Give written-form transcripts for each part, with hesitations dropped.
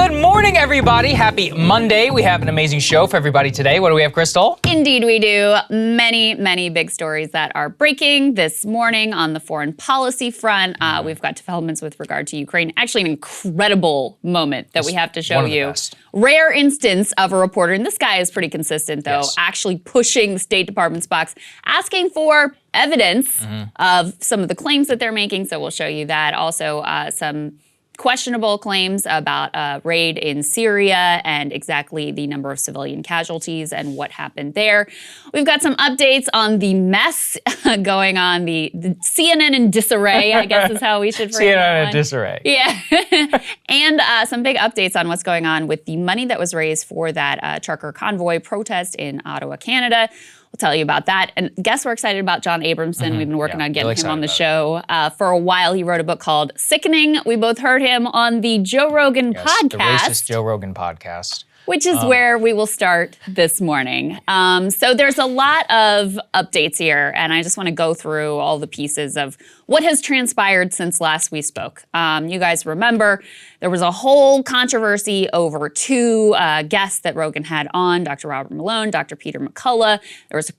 Good morning, everybody. Happy Monday. We have an amazing show for everybody today. What do we have, Krystal? Indeed, we do. Many big stories that are breaking this morning on the foreign policy front. We've got developments with regard to Ukraine. Actually, an incredible moment that we have to show you. Rare instance of a reporter, and this guy is pretty consistent, though, actually pushing the State Department's box, asking for evidence of some of the claims that they're making. So we'll show you that. Also, some questionable claims about a raid in Syria and exactly the number of civilian casualties and what happened there. We've got some updates on the mess going on, the CNN in disarray, I guess is how we should frame it. CNN in disarray. Yeah. And some big updates on what's going on with the money that was raised for that trucker convoy protest in Ottawa, Canada. We'll tell you about that. And guess we're excited about John Abramson. We've been working on getting him on the show for a while. He wrote a book called Sickening. We both heard him on the Joe Rogan podcast. The racist Joe Rogan podcast. Which is where we will start this morning. So there's a lot of updates here, and I just want to go through all the pieces of what has transpired since last we spoke. You guys remember there was a whole controversy over two guests that Rogan had on, Dr. Robert Malone, Dr. Peter McCullough. There was,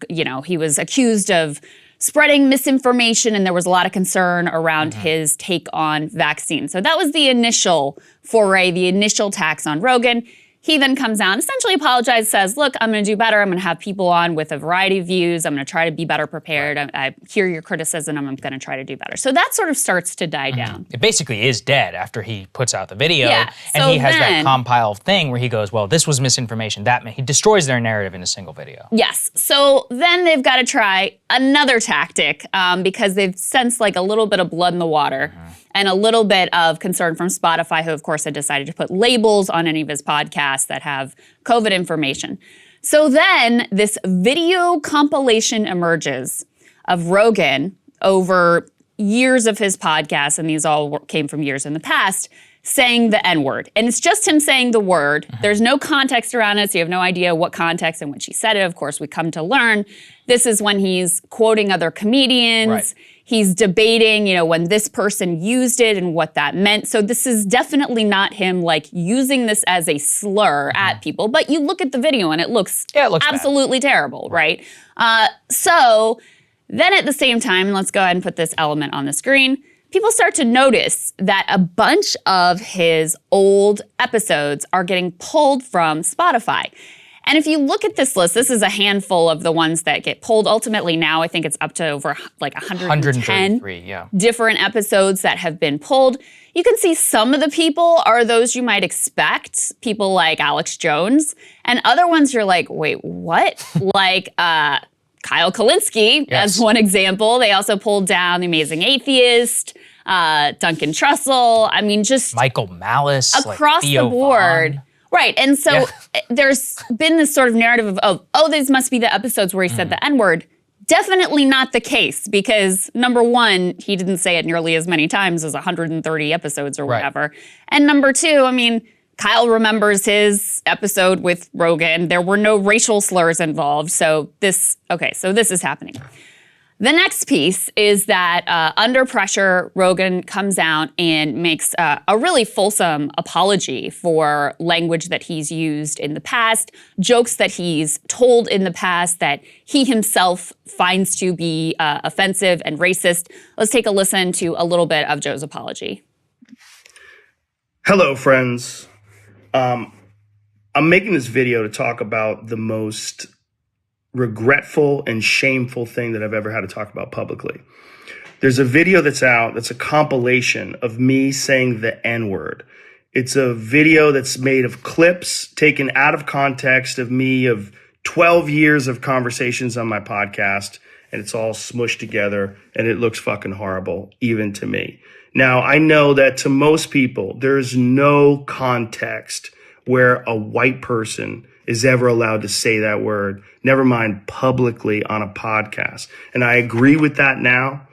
he was accused of spreading misinformation, and there was a lot of concern around his take on vaccines. So that was the initial foray, the initial tax on Rogan. He then comes out and essentially apologizes, says, look, I'm going to do better. I'm going to have people on with a variety of views. I'm going to try to be better prepared. I hear your criticism. I'm going to try to do better. So that sort of starts to die down. It basically is dead after he puts out the video. Yeah, and he has that compile thing where he goes, well, this was misinformation. He destroys their narrative in a single video. Yes. So then they've got to try another tactic because they've sensed like a little bit of blood in the water. And a little bit of concern from Spotify, who, of course, had decided to put labels on any of his podcasts that have COVID information. So then this video compilation emerges of Rogan over years of his podcasts, and these all came from years in the past, saying the N-word. And it's just him saying the word. There's no context around it, so you have no idea what context in which he said it. Of course, we come to learn this is when he's quoting other comedians. Right. He's debating, when this person used it and what that meant. So this is definitely not him like using this as a slur at people. But you look at the video and it looks absolutely terrible, right? So then at the same time, let's go ahead and put this element on the screen. People start to notice that a bunch of his old episodes are getting pulled from Spotify. And if you look at this list, this is a handful of the ones that get pulled. Ultimately now, I think it's up to over like 110 different episodes that have been pulled. You can see some of the people are those you might expect, people like Alex Jones, and other ones you're like, wait, what? Like Kyle Kalinske, as one example. They also pulled down The Amazing Atheist, Duncan Trussell. I mean, just Michael Malice, across the board. Vaughn. Right, and so there's been this sort of narrative of, these must be the episodes where he said the N-word. Definitely not the case, because number one, he didn't say it nearly as many times as 130 episodes or whatever. And number two, I mean, Kyle remembers his episode with Rogan. There were no racial slurs involved, so this is happening. The next piece is that under pressure, Rogan comes out and makes a really fulsome apology for language that he's used in the past, jokes that he's told in the past that he himself finds to be offensive and racist. Let's take a listen to a little bit of Joe's apology. Hello, friends. I'm making this video to talk about the most regretful and shameful thing that I've ever had to talk about publicly. There's a video that's out that's a compilation of me saying the N-word. It's a video that's made of clips taken out of context of me of 12 years of conversations on my podcast, and it's all smushed together, and it looks fucking horrible, even to me. Now, I know that to most people, there's no context where a white person is ever allowed to say that word, never mind publicly on a podcast. And I agree with that now.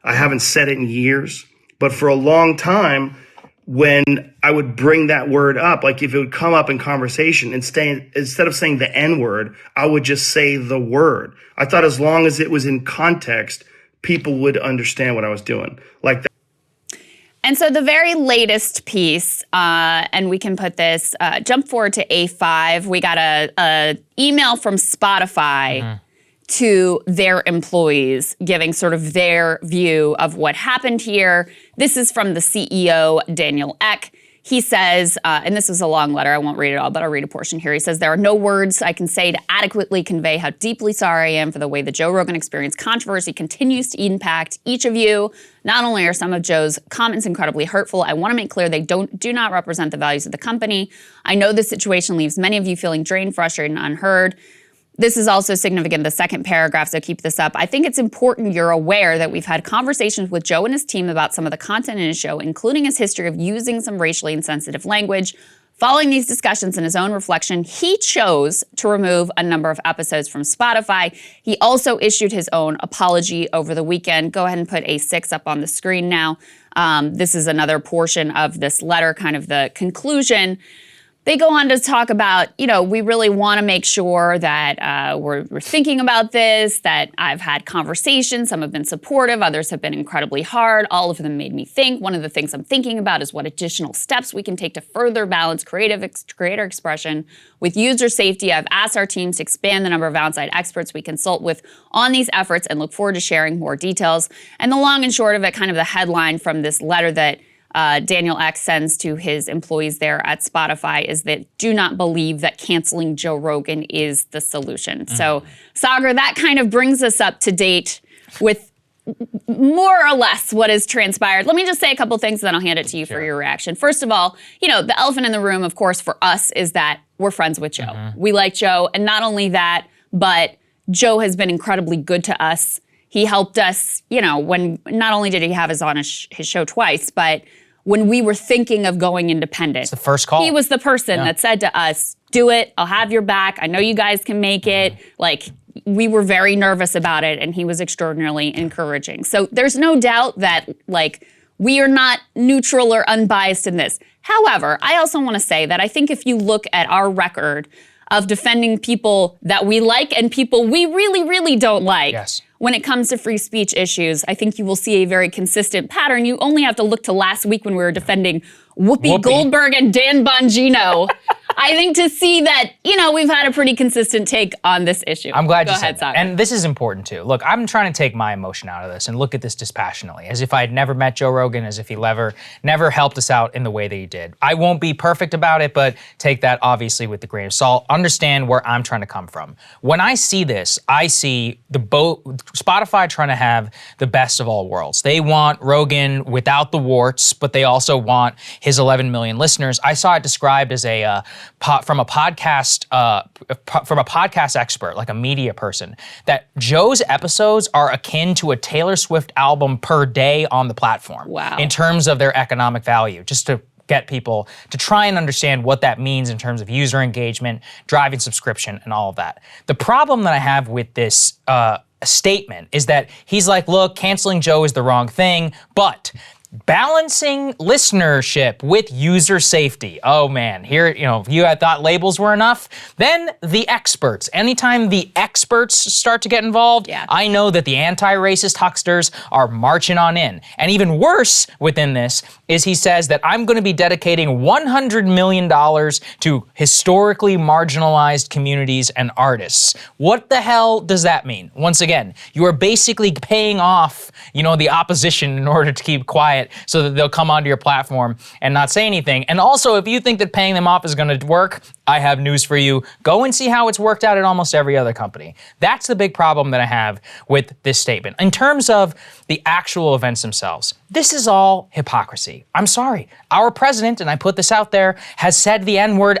I haven't said it in years, but for a long time, when I would bring that word up, like if it would come up in conversation, instead of saying the N-word, I would just say the word. I thought as long as it was in context, people would understand what I was doing. Like that. And so the very latest piece, and we can put this, jump forward to A5. We got a email from Spotify to their employees, giving sort of their view of what happened here. This is from the CEO, Daniel Ek. He says, and this is a long letter, I won't read it all, but I'll read a portion here. He says, there are no words I can say to adequately convey how deeply sorry I am for the way the Joe Rogan Experience controversy continues to impact each of you. Not only are some of Joe's comments incredibly hurtful, I want to make clear they do not represent the values of the company. I know this situation leaves many of you feeling drained, frustrated, and unheard. This is also significant, the second paragraph, so keep this up. I think it's important you're aware that we've had conversations with Joe and his team about some of the content in his show, including his history of using some racially insensitive language. Following these discussions and his own reflection, he chose to remove a number of episodes from Spotify. He also issued his own apology over the weekend. Go ahead and put A6 up on the screen now. This is another portion of this letter, kind of the conclusion. They go on to talk about, we really want to make sure that we're thinking about this, that I've had conversations. Some have been supportive, others have been incredibly hard. All of them made me think. One of the things I'm thinking about is what additional steps we can take to further balance creator expression with user safety. I've asked our teams to expand the number of outside experts we consult with on these efforts and look forward to sharing more details. And the long and short of it, kind of the headline from this letter that Daniel Ek sends to his employees there at Spotify is that do not believe that canceling Joe Rogan is the solution. So, Saagar, that kind of brings us up to date with more or less what has transpired. Let me just say a couple things, then I'll hand it to you for your reaction. First of all, the elephant in the room, of course, for us is that we're friends with Joe. We like Joe, and not only that, but Joe has been incredibly good to us. He helped us, when not only did he have us on his show twice, but when we were thinking of going independent. It's the first call. He was the person that said to us, do it, I'll have your back, I know you guys can make it. Like, we were very nervous about it, and he was extraordinarily encouraging. So there's no doubt that, we are not neutral or unbiased in this. However, I also want to say that I think if you look at our record of defending people that we like and people we really, really don't like, when it comes to free speech issues, I think you will see a very consistent pattern. You only have to look to last week when we were defending Whoopi Goldberg and Dan Bongino, I think, to see that, we've had a pretty consistent take on this issue. I'm glad you said that. And this is important too. Look, I'm trying to take my emotion out of this and look at this dispassionately, as if I had never met Joe Rogan, as if he never helped us out in the way that he did. I won't be perfect about it, but take that obviously with a grain of salt. Understand where I'm trying to come from. When I see this, I see Spotify trying to have the best of all worlds. They want Rogan without the warts, but they also want his 11 million listeners. I saw it described as from a podcast expert, like a media person, that Joe's episodes are akin to a Taylor Swift album per day on the platform. Wow. In terms of their economic value, just to get people to try and understand what that means in terms of user engagement, driving subscription, and all of that. The problem that I have with this statement is that he's like, look, canceling Joe is the wrong thing, but balancing listenership with user safety. Oh man, here, if you had thought labels were enough, then the experts. Anytime the experts start to get involved, I know that the anti-racist hucksters are marching on in. And even worse within this is he says that I'm going to be dedicating $100 million to historically marginalized communities and artists. What the hell does that mean? Once again, you are basically paying off, the opposition in order to keep quiet so that they'll come onto your platform and not say anything. And also, if you think that paying them off is going to work, I have news for you. Go and see how it's worked out at almost every other company. That's the big problem that I have with this statement. In terms of the actual events themselves, this is all hypocrisy. I'm sorry. Our president, and I put this out there, has said the N-word,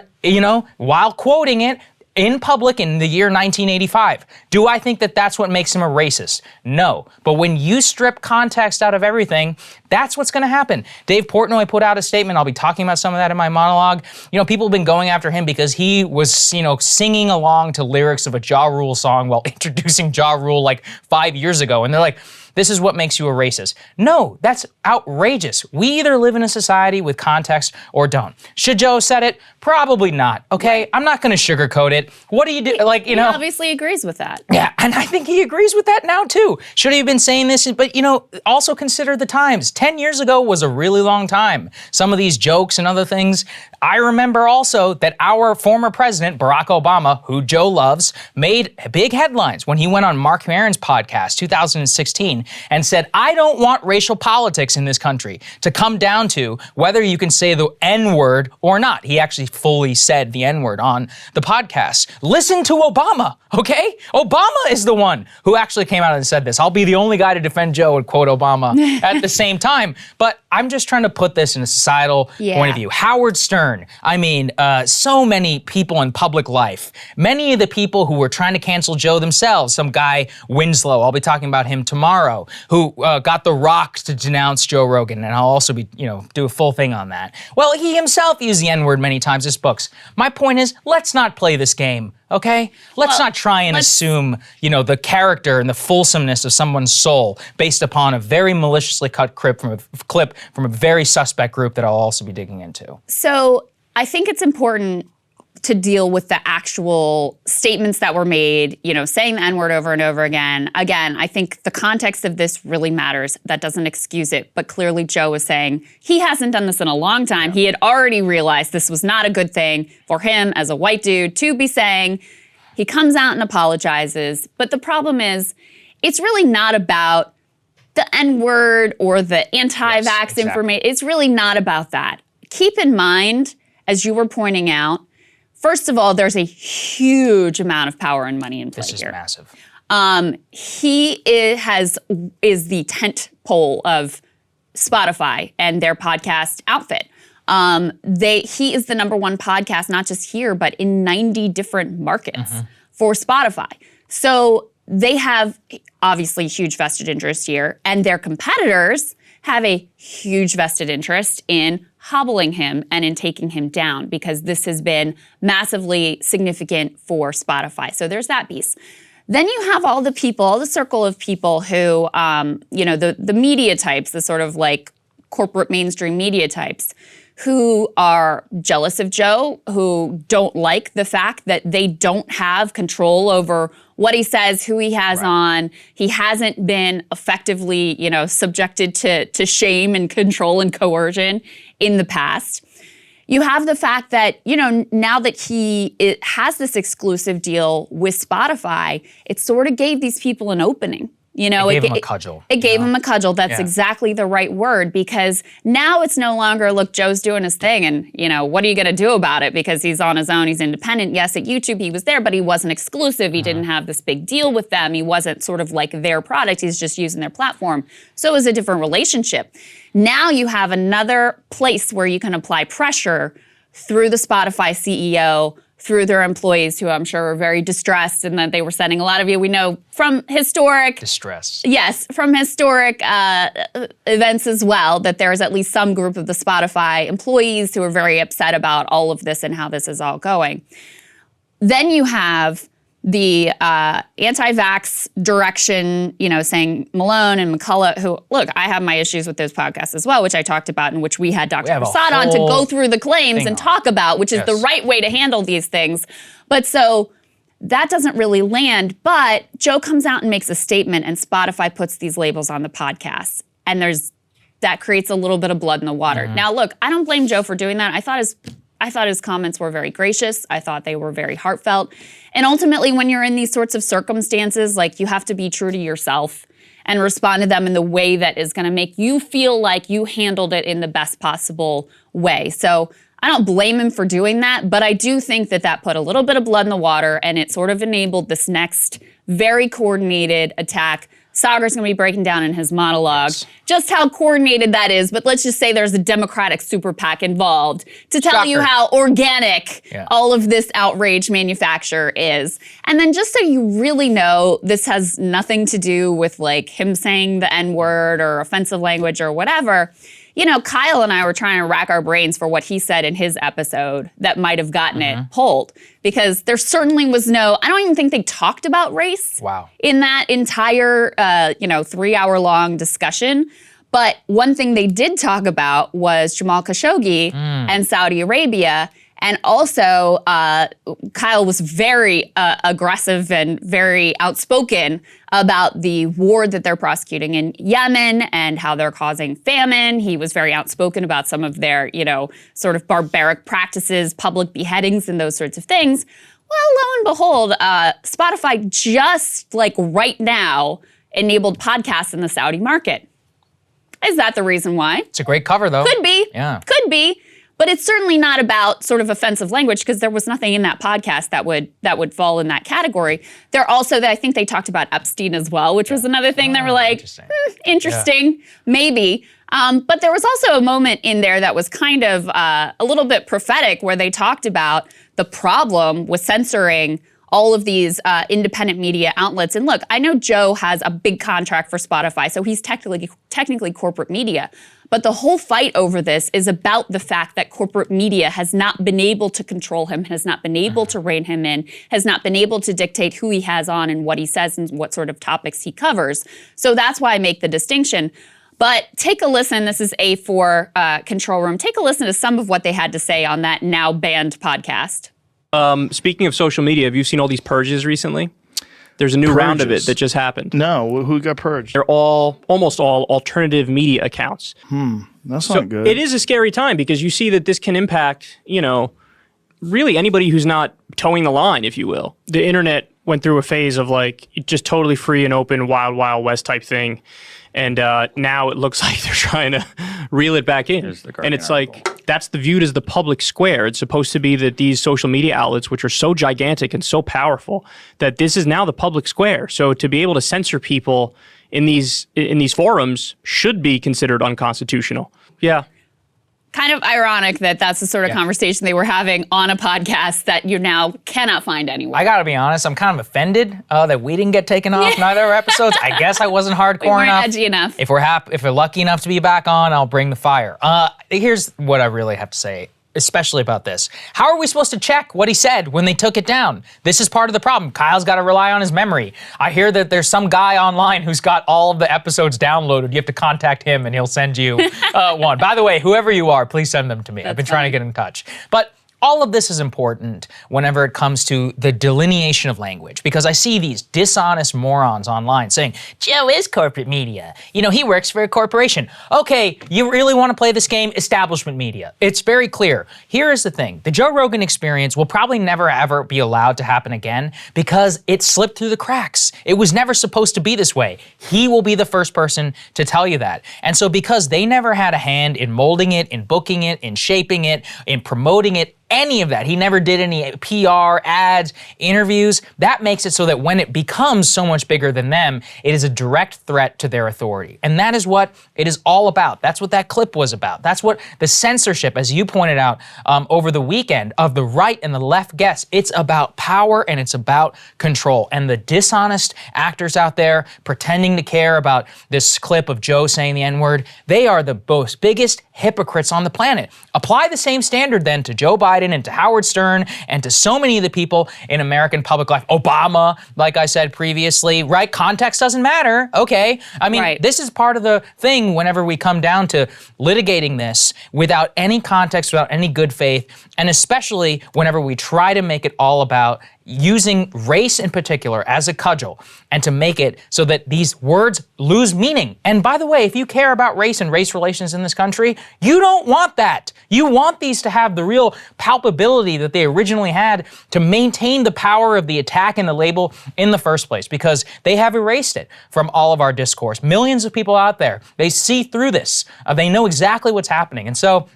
while quoting it in public in the year 1985. Do I think that that's what makes him a racist? No. But when you strip context out of everything, that's what's going to happen. Dave Portnoy put out a statement. I'll be talking about some of that in my monologue. People have been going after him because he was, singing along to lyrics of a Ja Rule song while introducing Ja Rule 5 years ago. And they're like, This is what makes you a racist. No, that's outrageous. We either live in a society with context or don't. Should Joe have said it? Probably not, okay? I'm not gonna sugarcoat it. What do you do? Like, you know. He obviously agrees with that. Yeah, and I think he agrees with that now too. Should he have been saying this? But, you know, also consider the times. 10 years ago was a really long time. Some of these jokes and other things. I remember also that our former president, Barack Obama, who Joe loves, made big headlines when he went on Mark Maron's podcast, 2016, and said, I don't want racial politics in this country to come down to whether you can say the N-word or not. He actually fully said the N-word on the podcast. Listen to Obama, okay? Obama is the one who actually came out and said this. I'll be the only guy to defend Joe and quote Obama at the same time. But I'm just trying to put this in a societal point of view. Howard Stern, I mean, so many people in public life, many of the people who were trying to cancel Joe themselves, some guy, Winslow, I'll be talking about him tomorrow, who got The Rock to denounce Joe Rogan, and I'll also be, you know, do a full thing on that. Well, he himself used the N-word many times in his books. My point is, let's not play this game. Okay? Let's not try and assume, you know, the character and the fulsomeness of someone's soul based upon a very maliciously cut clip from a very suspect group that I'll also be digging into. So I think it's important to deal with the actual statements that were made, you know, saying the N-word over and over again. Again, I think the context of this really matters. That doesn't excuse it, but clearly Joe was saying he hasn't done this in a long time. He had already realized this was not a good thing for him as a white dude to be saying. He comes out and apologizes, but the problem is it's really not about the N-word or the anti-vax information. It's really not about that. Keep in mind, as you were pointing out, first of all, there's a huge amount of power and money in play here. This is massive. He is the tent pole of Spotify and their podcast outfit. He is the #1 podcast, not just here, but in 90 different markets for Spotify. So they have obviously huge vested interest here, and their competitors have a huge vested interest in hobbling him and in taking him down, because this has been massively significant for Spotify. So there's that piece. Then you have all the people, all the circle of people who, you know, the media types, the sort of like corporate mainstream media types, who are jealous of Joe, who don't like the fact that they don't have control over what he says, who he has on. He hasn't been effectively, you know, subjected to shame and control and coercion in the past. You have the fact that, you know, now that he has this exclusive deal with Spotify, it sort of gave these people an opening. You know, it gave him a cudgel. It gave him a cudgel. That's exactly the right word, because now it's no longer, look, Joe's doing his thing, and, you know, what are you going to do about it? Because he's on his own, he's independent. Yes, at YouTube he was there, but he wasn't exclusive. He didn't have this big deal with them. He wasn't sort of like their product. He's just using their platform. So it was a different relationship. Now you have another place where you can apply pressure through the Spotify CEO, through their employees, who I'm sure are very distressed, and that they were sending a lot of you. We know from historic distress. Yes, from historic events as well, that there is at least some group of the Spotify employees who are very upset about all of this and how this is all going. Then you have the anti-vax direction, you know, saying Malone and McCullough, who, look, I have my issues with those podcasts as well, which I talked about, in which we had Dr. Prasad on to go through the claims and talk about, which is the right way to handle these things. But so that doesn't really land. But Joe comes out and makes a statement, and Spotify puts these labels on the podcast. And that creates a little bit of blood in the water. Now, look, I don't blame Joe for doing that. I thought his comments were very gracious. I thought they were very heartfelt. And ultimately, when you're in these sorts of circumstances, like, you have to be true to yourself and respond to them in the way that is going to make you feel like you handled it in the best possible way. So I don't blame him for doing that, but I do think that put a little bit of blood in the water, and it sort of enabled this next very coordinated attack. Saagar's going to be breaking down in his monologue just how coordinated that is, but let's just say there's a Democratic super PAC involved to tell you how organic all of this outrage manufacture is. And then, just so you really know, this has nothing to do with like him saying the N-word or offensive language or whatever. Kyle and I were trying to rack our brains for what he said in his episode that might have gotten it pulled, because there certainly was I don't even think they talked about race in that entire, 3-hour-long discussion. But one thing they did talk about was Jamal Khashoggi and Saudi Arabia. And also, Kyle was very aggressive and very outspoken about the war that they're prosecuting in Yemen and how they're causing famine. He was very outspoken about some of their, sort of barbaric practices, public beheadings, and those sorts of things. Well, lo and behold, Spotify just right now enabled podcasts in the Saudi market. Is that the reason why? It's a great cover, though. Could be. Yeah. Could be. But it's certainly not about sort of offensive language, because there was nothing in that podcast that would fall in that category. There also, I think they talked about Epstein as well, which was another thing that were like, interesting, maybe. But there was also a moment in there that was kind of a little bit prophetic, where they talked about the problem with censoring all of these independent media outlets. And look, I know Joe has a big contract for Spotify, so he's technically corporate media. But the whole fight over this is about the fact that corporate media has not been able to control him, has not been able to rein him in, has not been able to dictate who he has on and what he says and what sort of topics he covers. So that's why I make the distinction. But take a listen. This is A for Control Room. Take a listen to some of what they had to say on that now banned podcast. Speaking of social media, have you seen all these purges recently? There's a new round of it that just happened. No, who got purged? They're almost all alternative media accounts. That's not good. It is a scary time, because you see that this can impact, really anybody who's not towing the line, if you will. The internet went through a phase of just totally free and open, wild, wild west type thing. And now it looks like they're trying to reel it back in. And it's that's viewed as the public square. It's supposed to be that these social media outlets, which are so gigantic and so powerful, that this is now the public square. So to be able to censor people in these forums should be considered unconstitutional. Yeah. Kind of ironic that that's the sort of conversation they were having on a podcast that you now cannot find anywhere. I gotta be honest, I'm kind of offended that we didn't get taken off neither of our episodes. I guess I wasn't hardcore enough. Edgy enough. If we're lucky enough to be back on, I'll bring the fire. Here's what I really have to say, especially about this. How are we supposed to check what he said when they took it down? This is part of the problem. Kyle's got to rely on his memory. I hear that there's some guy online who's got all of the episodes downloaded. You have to contact him and he'll send you one. By the way, whoever you are, please send them to me. I've been trying to get in touch. But all of this is important whenever it comes to the delineation of language, because I see these dishonest morons online saying, Joe is corporate media. He works for a corporation. Okay, you really want to play this game? Establishment media. It's very clear. Here is the thing. The Joe Rogan experience will probably never, ever be allowed to happen again, because it slipped through the cracks. It was never supposed to be this way. He will be the first person to tell you that. And so because they never had a hand in molding it, in booking it, in shaping it, in promoting it, any of that. He never did any PR, ads, interviews. That makes it so that when it becomes so much bigger than them, it is a direct threat to their authority. And that is what it is all about. That's what that clip was about. That's what the censorship, as you pointed out over the weekend, of the right and the left guests, it's about power and it's about control. And the dishonest actors out there pretending to care about this clip of Joe saying the N-word, they are the most biggest hypocrites on the planet. Apply the same standard then to Joe Biden and to Howard Stern and to so many of the people in American public life. Obama, like I said previously, right? Context doesn't matter. Okay. I mean, This is part of the thing whenever we come down to litigating this without any context, without any good faith, and especially whenever we try to make it all about using race in particular as a cudgel and to make it so that these words lose meaning. And by the way, if you care about race and race relations in this country, you don't want that. You want these to have the real palpability that they originally had to maintain the power of the attack and the label in the first place, because they have erased it from all of our discourse. Millions of people out there, they see through this. They know exactly what's happening. And so,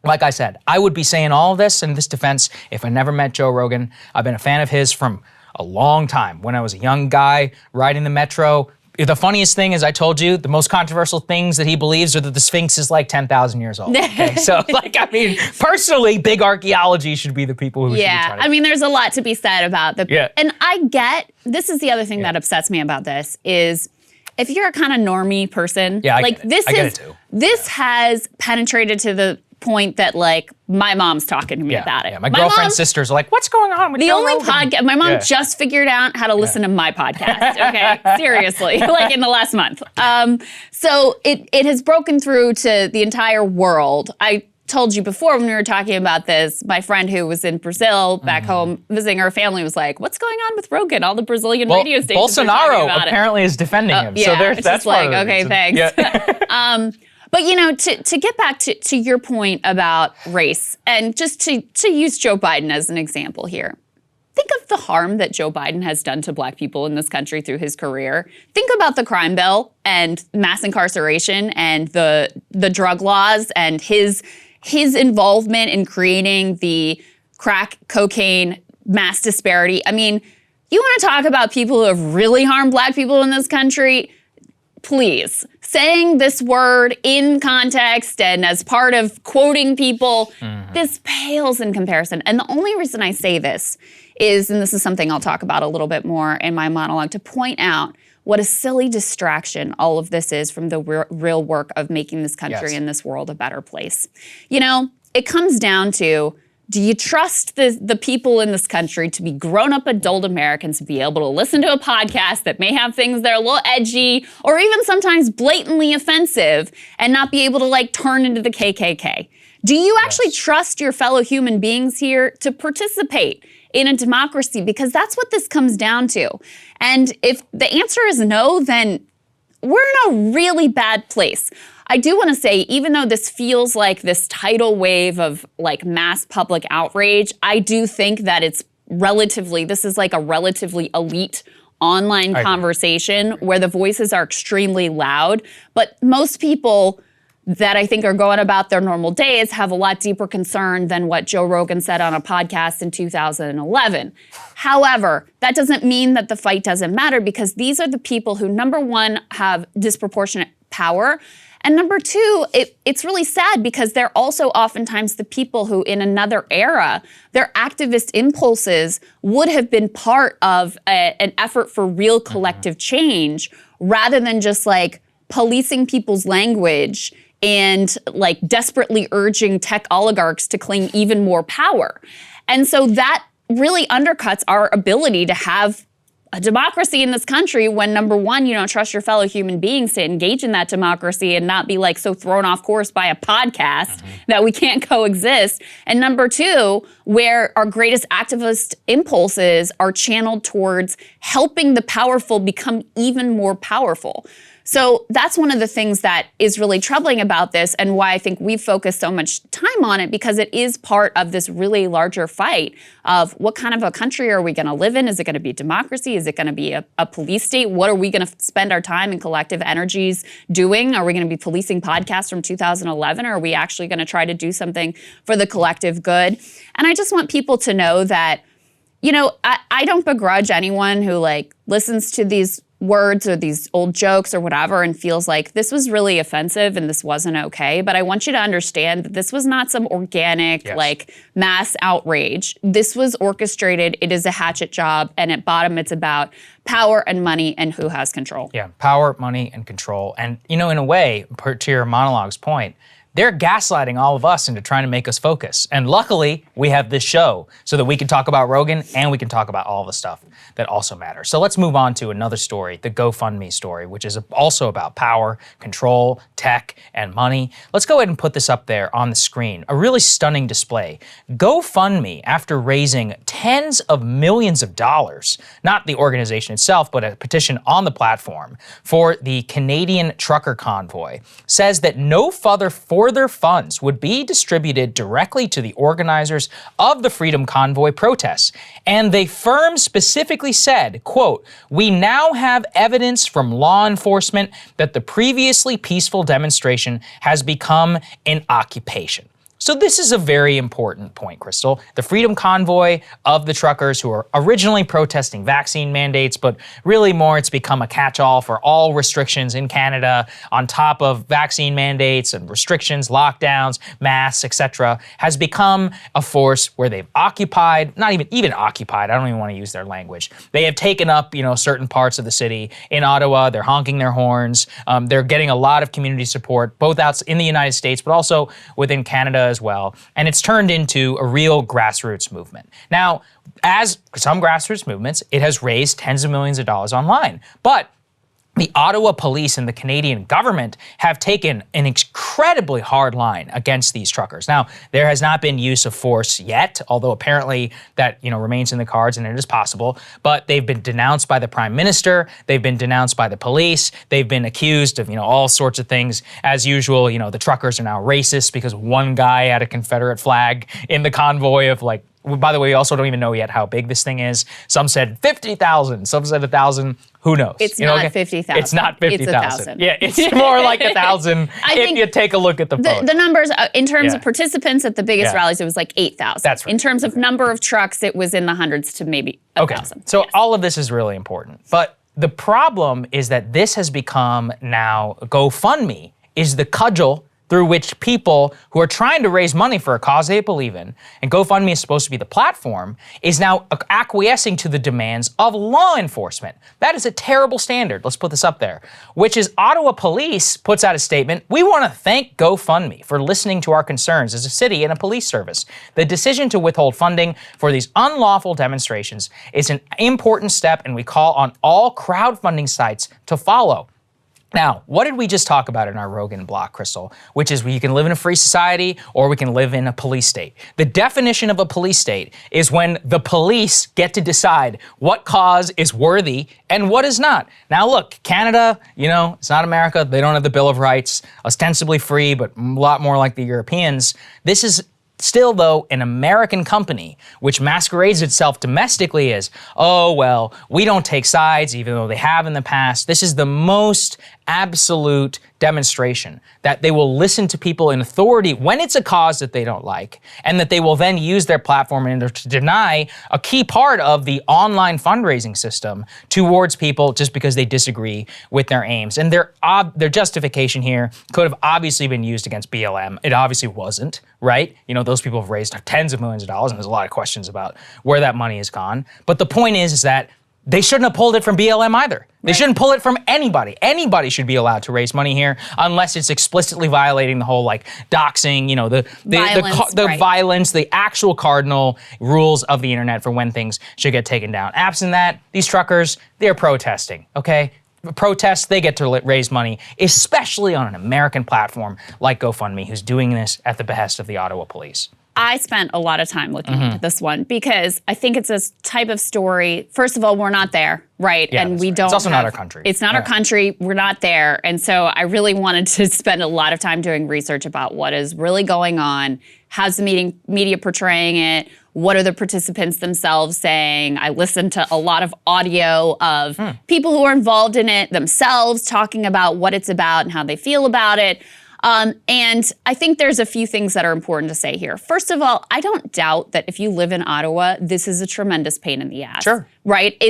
like I said, I would be saying all of this in this defense if I never met Joe Rogan. I've been a fan of his from a long time. When I was a young guy riding the metro, the funniest thing is I told you, the most controversial things that he believes are that the Sphinx is like 10,000 years old. Okay? So, personally, big archaeology should be the people who should be trying to there's a lot to be said about the... Yeah. And I get, this is the other thing that upsets me about this, is if you're a kind of normie person, I like get it. this has penetrated to the point that like my mom's talking to me about it. Yeah. My girlfriend's sisters are like, what's going on with the Joe only Rogan? podcast? My mom just figured out how to listen to my podcast. Okay, seriously, like in the last month. So it has broken through to the entire world. I told you before when we were talking about this, my friend who was in Brazil back home visiting her family was like, what's going on with Rogan? All the Brazilian radio stations are talking Bolsonaro about apparently is defending him. Yeah, So it's that's just like, okay, thanks. Yeah. But you know, to get back to your point about race, and just to use Joe Biden as an example here, think of the harm that Joe Biden has done to black people in this country through his career. Think about the crime bill and mass incarceration and the drug laws and his involvement in creating the crack cocaine mass disparity. I mean, you want to talk about people who have really harmed black people in this country? Please, saying this word in context and as part of quoting people, this pales in comparison. And the only reason I say this is, and this is something I'll talk about a little bit more in my monologue, to point out what a silly distraction all of this is from the real work of making this country and this world a better place. You know, it comes down to, do you trust the people in this country to be grown-up adult Americans to be able to listen to a podcast that may have things that are a little edgy or even sometimes blatantly offensive and not be able to like turn into the KKK? Do you actually trust your fellow human beings here to participate in a democracy? Because that's what this comes down to. And if the answer is no, then we're in a really bad place. I do want to say, even though this feels like this tidal wave of like mass public outrage, I do think that this is like a relatively elite online conversation where the voices are extremely loud. But most people that I think are going about their normal days have a lot deeper concern than what Joe Rogan said on a podcast in 2011. However, that doesn't mean that the fight doesn't matter, because these are the people who, number one, have disproportionate power. And number two, it's really sad because they're also oftentimes the people who, in another era, their activist impulses would have been part of an effort for real collective change, rather than just like policing people's language and like desperately urging tech oligarchs to claim even more power. And so that really undercuts our ability to have a democracy in this country when, number one, you don't trust your fellow human beings to engage in that democracy and not be like so thrown off course by a podcast that we can't coexist. And number two, where our greatest activist impulses are channeled towards helping the powerful become even more powerful. So that's one of the things that is really troubling about this, and why I think we've focused so much time on it, because it is part of this really larger fight of what kind of a country are we going to live in? Is it going to be democracy? Is it going to be a police state? What are we going to spend our time and collective energies doing? Are we going to be policing podcasts from 2011? Or are we actually going to try to do something for the collective good? And I just want people to know that, you know, I don't begrudge anyone who like listens to these words or these old jokes or whatever and feels like this was really offensive and this wasn't okay. But I want you to understand that this was not some organic, like mass outrage. This was orchestrated. It is a hatchet job. And at bottom, it's about power and money and who has control. Yeah, power, money, and control. And, you know, in a way, to your monologue's point, they're gaslighting all of us into trying to make us focus. And luckily, we have this show so that we can talk about Rogan and we can talk about all the stuff that also matters. So let's move on to another story, the Gofundme story, which is also about power, control, tech, and money. Let's go ahead and put this up there on the screen. A really stunning display. GoFundMe, after raising tens of millions of dollars, not the organization itself, but a petition on the platform for the Canadian trucker convoy, says that no further funds would be distributed directly to the organizers of the Freedom Convoy protests. And the firm specifically said, quote, "We now have evidence from law enforcement that the previously peaceful demonstration has become an occupation." So this is a very important point, Krystal. The Freedom Convoy of the truckers who are originally protesting vaccine mandates, but really more it's become a catch-all for all restrictions in Canada on top of vaccine mandates and restrictions, lockdowns, masks, etc., has become a force where they've occupied, not even occupied, I don't even want to use their language. They have taken up, certain parts of the city. In Ottawa, they're honking their horns. They're getting a lot of community support, both out in the United States, but also within Canada as well, and it's turned into a real grassroots movement. Now, as some grassroots movements, it has raised tens of millions of dollars online, but the Ottawa police and the Canadian government have taken an incredibly hard line against these truckers. Now, there has not been use of force yet, although apparently that remains in the cards and it is possible. But they've been denounced by the Prime Minister. They've been denounced by the police. They've been accused of all sorts of things. As usual, the truckers are now racist because one guy had a Confederate flag in the convoy of by the way, we also don't even know yet how big this thing is. Some said 50,000, some said 1,000. Who knows? It's not 50,000. It's not 50,000. It's 1,000. Yeah, it's more like 1,000 if you take a look at the photo. The numbers, in terms of participants at the biggest rallies, it was like 8,000. That's right. In terms of number of trucks, it was in the hundreds to maybe 1,000. So all of this is really important. But the problem is that this has become now, Gofundme is the cudgel through which people who are trying to raise money for a cause they believe in, and GoFundMe is supposed to be the platform, is now acquiescing to the demands of law enforcement. That is a terrible standard. Let's put this up there. Which is Ottawa Police puts out a statement, "We want to thank GoFundMe for listening to our concerns as a city and a police service. The decision to withhold funding for these unlawful demonstrations is an important step, and we call on all crowdfunding sites to follow." Now, what did we just talk about in our Rogan block, Krystal? Which is you can live in a free society or we can live in a police state. The definition of a police state is when the police get to decide what cause is worthy and what is not. Now look, Canada, it's not America. They don't have the Bill of Rights, ostensibly free, but a lot more like the Europeans. This is still, though, an American company which masquerades itself domestically as, oh, well, we don't take sides, even though they have in the past. This is the most absolute demonstration that they will listen to people in authority when it's a cause that they don't like, and that they will then use their platform in order to deny a key part of the online fundraising system towards people just because they disagree with their aims. And their justification here could have obviously been used against BLM. It obviously wasn't, right? Those people have raised tens of millions of dollars, and there's a lot of questions about where that money has gone. But the point is that they shouldn't have pulled it from BLM either. They shouldn't pull it from anybody. Anybody should be allowed to raise money here unless it's explicitly violating the whole doxing, the violence, the actual cardinal rules of the internet for when things should get taken down. Absent that, these truckers, they're protesting, okay? Protests, they get to raise money, especially on an American platform like GoFundMe, who's doing this at the behest of the Ottawa police. I spent a lot of time looking into this one because I think it's a type of story. First of all, we're not there, right? Yeah, and we right. don't. It's also not our country. It's not our country. We're not there. And so I really wanted to spend a lot of time doing research about what is really going on. How's the media portraying it? What are the participants themselves saying? I listened to a lot of audio of people who are involved in it themselves talking about what it's about and how they feel about it. And I think there's a few things that are important to say here. First of all, I don't doubt that if you live in Ottawa, this is a tremendous pain in the ass. Sure. Right?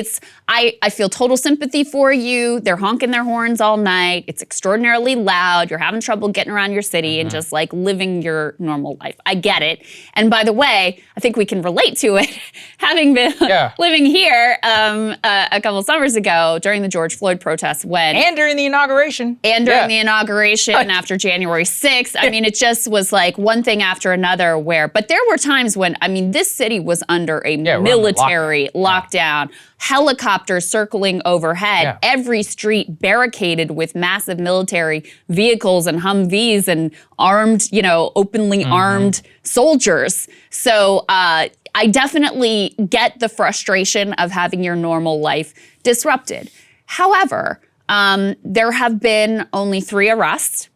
I feel total sympathy for you. They're honking their horns all night. It's extraordinarily loud. You're having trouble getting around your city and just living your normal life. I get it. And by the way, I think we can relate to it, having been living here a couple summers ago during the George Floyd protests and during the inauguration. And during the inauguration after January 6th. I mean, it just was one thing after another but there were times when, this city was under a military lockdown. Helicopters circling overhead, every street barricaded with massive military vehicles and Humvees and armed, openly armed soldiers. So I definitely get the frustration of having your normal life disrupted. However, there have been only 3 arrests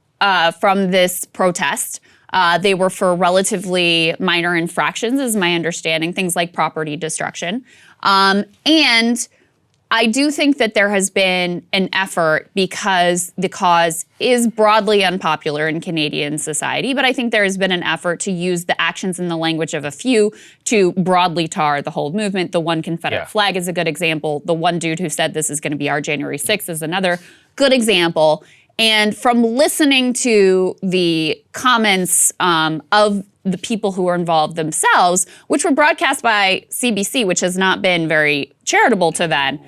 from this protest. They were for relatively minor infractions, is my understanding, things like property destruction. And I do think that there has been an effort because the cause is broadly unpopular in Canadian society, but I think there has been an effort to use the actions and the language of a few to broadly tar the whole movement. The one Confederate flag is a good example. The one dude who said this is going to be our January 6th is another good example. And from listening to the comments of the people who were involved themselves, which were broadcast by CBC, which has not been very charitable to them,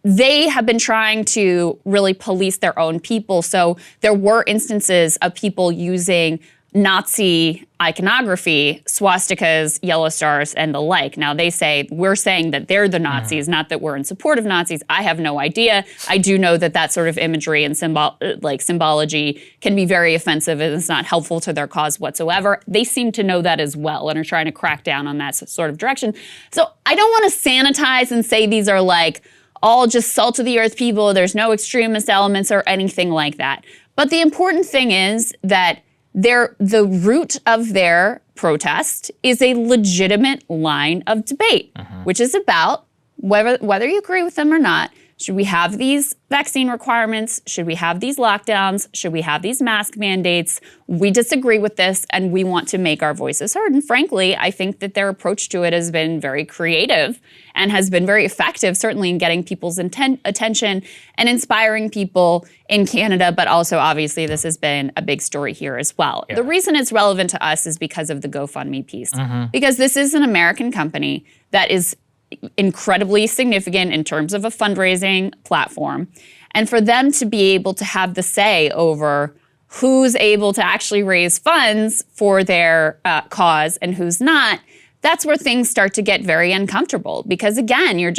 they have been trying to really police their own people. So there were instances of people using Nazi iconography, swastikas, yellow stars, and the like. Now they say, we're saying that they're the Nazis, not that we're in support of Nazis. I have no idea. I do know that that sort of imagery and symbology can be very offensive and it's not helpful to their cause whatsoever. They seem to know that as well and are trying to crack down on that sort of direction. So I don't want to sanitize and say these are like all just salt of the earth people. There's no extremist elements or anything like that. But the important thing is that the root of their protest is a legitimate line of debate, which is about whether you agree with them or not. Should we have these vaccine requirements? Should we have these lockdowns? Should we have these mask mandates? We disagree with this and we want to make our voices heard. And frankly, I think that their approach to it has been very creative and has been very effective, certainly in getting people's attention and inspiring people in Canada. But also, obviously, this has been a big story here as well. The reason it's relevant to us is because of the Gofundme piece. Because this is an American company that is incredibly significant in terms of a fundraising platform. And for them to be able to have the say over who's able to actually raise funds for their cause and who's not, that's where things start to get very uncomfortable. Because again, you're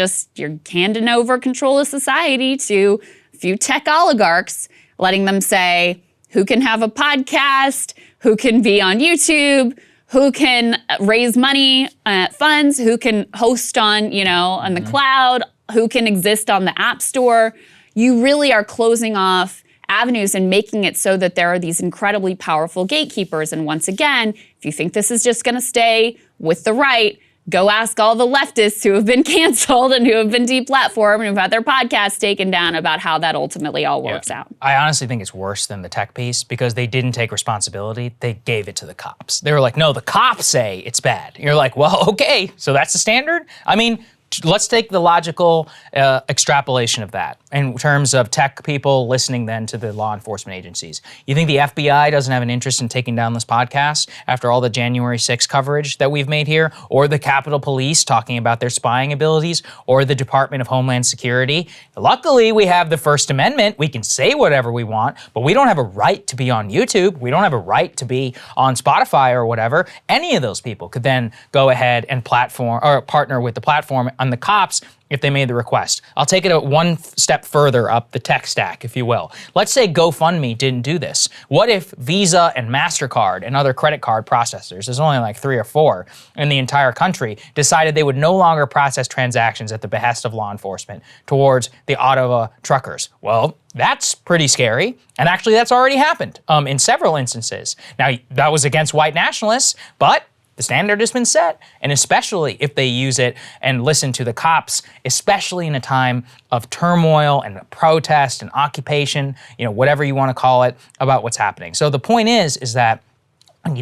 handing over control of society to a few tech oligarchs, letting them say who can have a podcast, who can be on YouTube, who can raise money, funds, who can host on the cloud, who can exist on the App Store. You really are closing off avenues and making it so that there are these incredibly powerful gatekeepers. And once again, if you think this is just going to stay with the right, go ask all the leftists who have been canceled and who have been deplatformed and who've had their podcasts taken down about how that ultimately all works out. I honestly think it's worse than the tech piece because they didn't take responsibility. They gave it to the cops. They were like, no, the cops say it's bad. And you're like, well, okay, so that's the standard? I mean, let's take the logical extrapolation of that in terms of tech people listening then to the law enforcement agencies. You think the FBI doesn't have an interest in taking down this podcast after all the January 6th coverage that we've made here, or the Capitol Police talking about their spying abilities, or the Department of Homeland Security? Luckily, we have the First Amendment. We can say whatever we want, but we don't have a right to be on YouTube. We don't have a right to be on Spotify or whatever. Any of those people could then go ahead and partner with the platform on the cops if they made the request. I'll take it one step further up the tech stack, if you will. Let's say GoFundMe didn't do this. What if Visa and MasterCard and other credit card processors, there's only like 3 or 4 in the entire country, decided they would no longer process transactions at the behest of law enforcement towards the Ottawa truckers? Well, that's pretty scary. And actually, that's already happened in several instances. Now, that was against white nationalists, but the standard has been set, and especially if they use it and listen to the cops, especially in a time of turmoil and protest and occupation, whatever you want to call it, about what's happening. So the point is that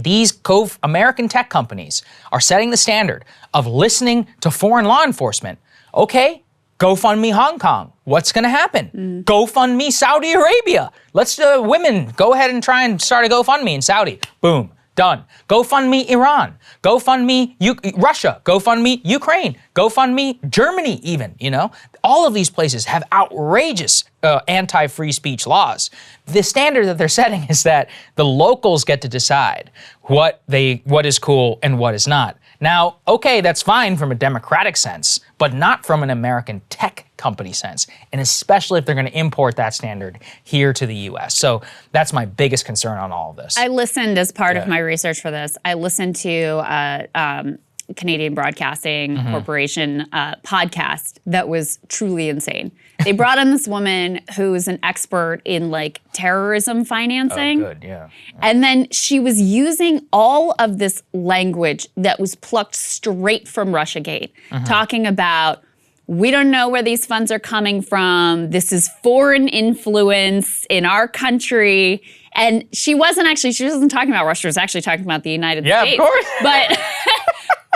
these American tech companies are setting the standard of listening to foreign law enforcement. Okay, GoFundMe Hong Kong. What's going to happen? GoFundMe Saudi Arabia. Let's women go ahead and try and start a GoFundMe in Saudi. Boom. Done. GoFundMe Iran. GoFundMe Russia. GoFundMe Ukraine. GoFundMe Germany even, All of these places have outrageous anti-free speech laws. The standard that they're setting is that the locals get to decide what is cool and what is not. Now, okay, that's fine from a democratic sense, but not from an American tech company sense, and especially if they're going to import that standard here to the U.S. So that's my biggest concern on all of this. I listened as part of my research for this. I listened to Canadian Broadcasting Corporation podcast that was truly insane. They brought in this woman who's an expert in terrorism financing. Oh, good, yeah. And then she was using all of this language that was plucked straight from Russiagate, talking about we don't know where these funds are coming from. This is foreign influence in our country. And she wasn't talking about Russia. She was actually talking about the United States. Yeah, of course.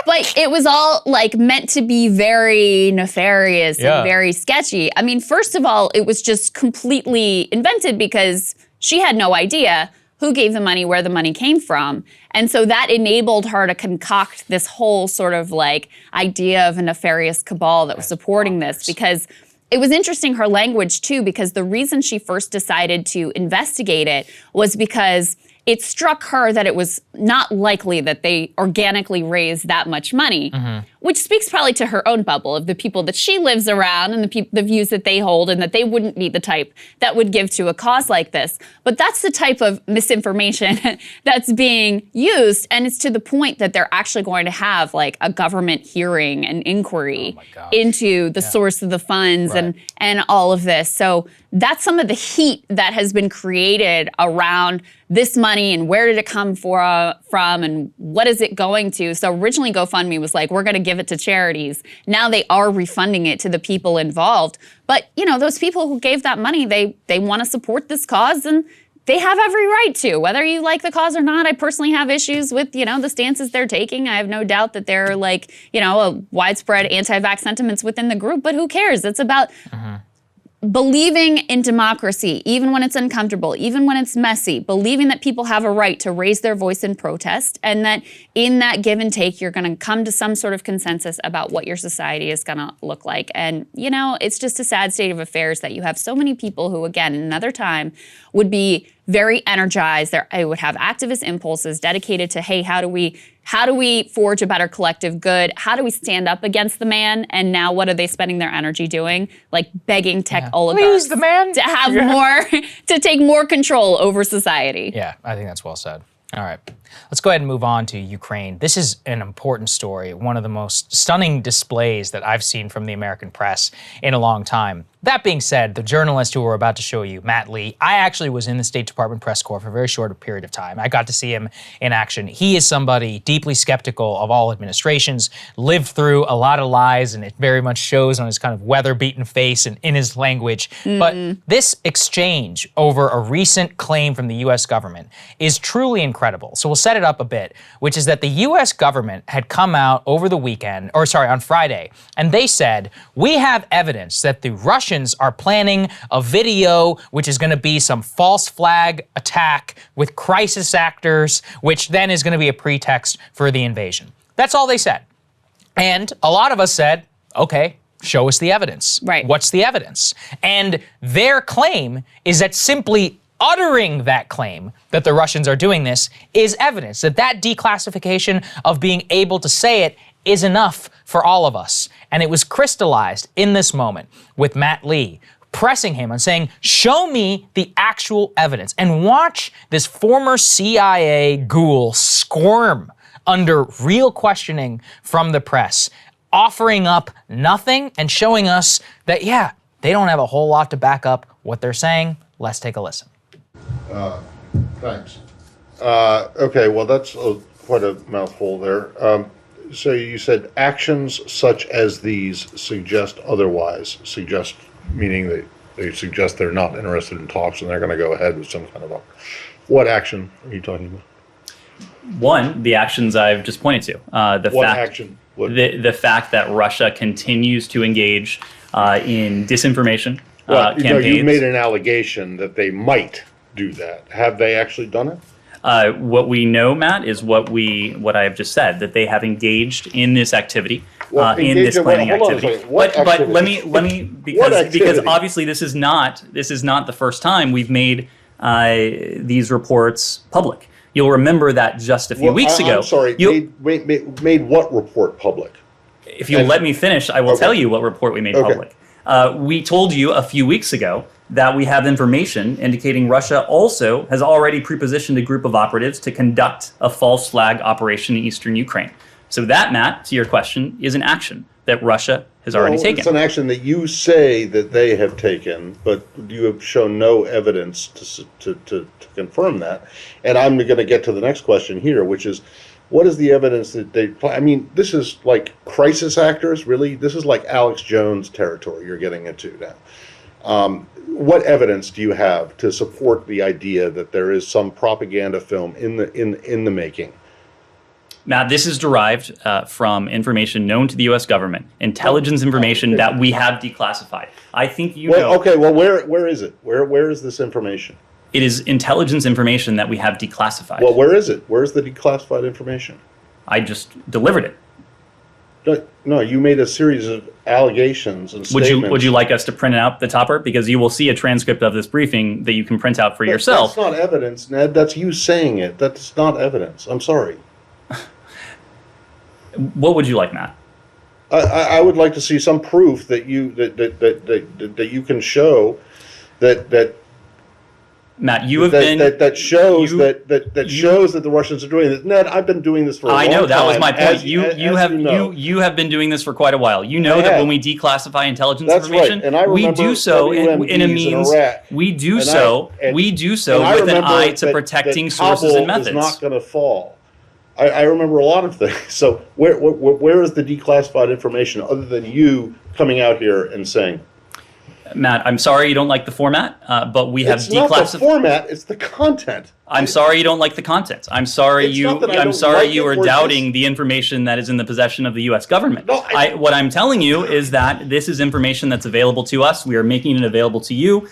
But it was all like meant to be very nefarious and very sketchy. I mean, first of all, it was just completely invented because she had no idea who gave the money, where the money came from. And so that enabled her to concoct this whole sort of like idea of a nefarious cabal that was supporting this, because it was interesting, her language too, because the reason she first decided to investigate it was because it struck her that it was not likely that they organically raised that much money, which speaks probably to her own bubble of the people that she lives around and the views that they hold, and that they wouldn't be the type that would give to a cause like this. But that's the type of misinformation that's being used, and it's to the point that they're actually going to have like a government hearing and inquiry into the source of the funds and all of this. So that's some of the heat that has been created around this money and where did it come from and what is it going to. So originally GoFundMe was like, we're going to give it to charities. Now they are refunding it to the people involved. But, you know, those people who gave that money, they want to support this cause, and they have every right to, whether you like the cause or not. I personally have issues with, you know, the stances they're taking. I have no doubt that there are like, you know, a widespread anti-vax sentiments within the group, but who cares? It's about believing in democracy, even when it's uncomfortable, even when it's messy, believing that people have a right to raise their voice in protest, and that in that give and take, you're going to come to some sort of consensus about what your society is going to look like. And, you know, it's just a sad state of affairs that you have so many people who, again, in another time would be very energized. They would have activist impulses dedicated to, hey, how do we forge a better collective good? How do we stand up against the man? And now what are they spending their energy doing? Like begging tech oligarchs the man to have more, to take more control over society. Yeah, I think that's well said. All right, let's go ahead and move on to Ukraine. This is an important story, one of the most stunning displays that I've seen from the American press in a long time. That being said, the journalist who we're about to show you, Matt Lee, I actually was in the State Department press corps for a very short period of time. I got to see him in action. He is somebody deeply skeptical of all administrations, lived through a lot of lies, and it very much shows on his kind of weather-beaten face and in his language. But this exchange over a recent claim from the US government is truly incredible. So we'll set it up a bit, which is that the US government had come out over the weekend, on Friday, and they said, we have evidence that the Russians are planning a video which is going to be some false flag attack with crisis actors, which then is going to be a pretext for the invasion. That's all they said. And a lot of us said, okay, show us the evidence. Right. What's the evidence? And their claim is that simply uttering that claim that the Russians are doing this is evidence, that declassification of being able to say it is enough for all of us. And it was crystallized in this moment with Matt Lee pressing him and saying, show me the actual evidence. And watch this former CIA ghoul squirm under real questioning from the press, offering up nothing and showing us that, yeah, they don't have a whole lot to back up what they're saying. Let's take a listen. Thanks. Okay, well, that's quite a mouthful there. So you said actions such as these suggest otherwise. Suggest meaning they suggest they're not interested in talks and they're going to go ahead with some kind of what action are you talking about? One, the actions I've just pointed to. The fact that Russia continues to engage in disinformation campaigns. You made an allegation that they might do that. Have they actually done it? What we know, Matt, is what I have just said, that they have engaged in this activity, in this planning activity. But let me because obviously this is not the first time we've made these reports public. You'll remember that just a few weeks ago. I'm sorry, made what report public? If you'll let me finish, I will tell you what report we made public. We told you a few weeks ago that we have information indicating Russia also has already prepositioned a group of operatives to conduct a false flag operation in eastern Ukraine. So that, Matt, to your question, is an action that Russia has already taken. It's an action that you say that they have taken, but you have shown no evidence to confirm that. And I'm going to get to the next question here, which is, What is the evidence that they play? I mean, this is like crisis actors, really. This is like Alex Jones territory you're getting into now. What evidence do you have to support the idea that there is some propaganda film in the making? Matt, this is derived from information known to the U.S. government, intelligence information that we have declassified. I think you know. Okay, well, where is it? Where is this information? It is intelligence information that we have declassified. Well, where is it? Where's the declassified information? I just delivered it. No, you made a series of allegations and statements. Would you like us to print out the topper? Because you will see a transcript of this briefing that you can print out for yourself. That's not evidence, Ned. That's you saying it. That's not evidence. I'm sorry. What would you like, Matt? I would like to see some proof that you can show that Matt, you have been that shows that the Russians are doing this. Ned, I've been doing this for a long time. I know, that was my point. You have been doing this for quite a while. You know that when we declassify intelligence information, and I we do so in a means. We do so with an eye to protecting sources and methods. Is not going to fall. I remember a lot of things. So where is the declassified information other than you coming out here and saying? Matt, I'm sorry you don't like the format, but we have declassified. It's not the format; it's the content. I'm sorry you don't like the content. I'm sorry you are doubting the information that is in the possession of the U.S. government. No, what I'm telling you is that this is information that's available to us. We are making it available to you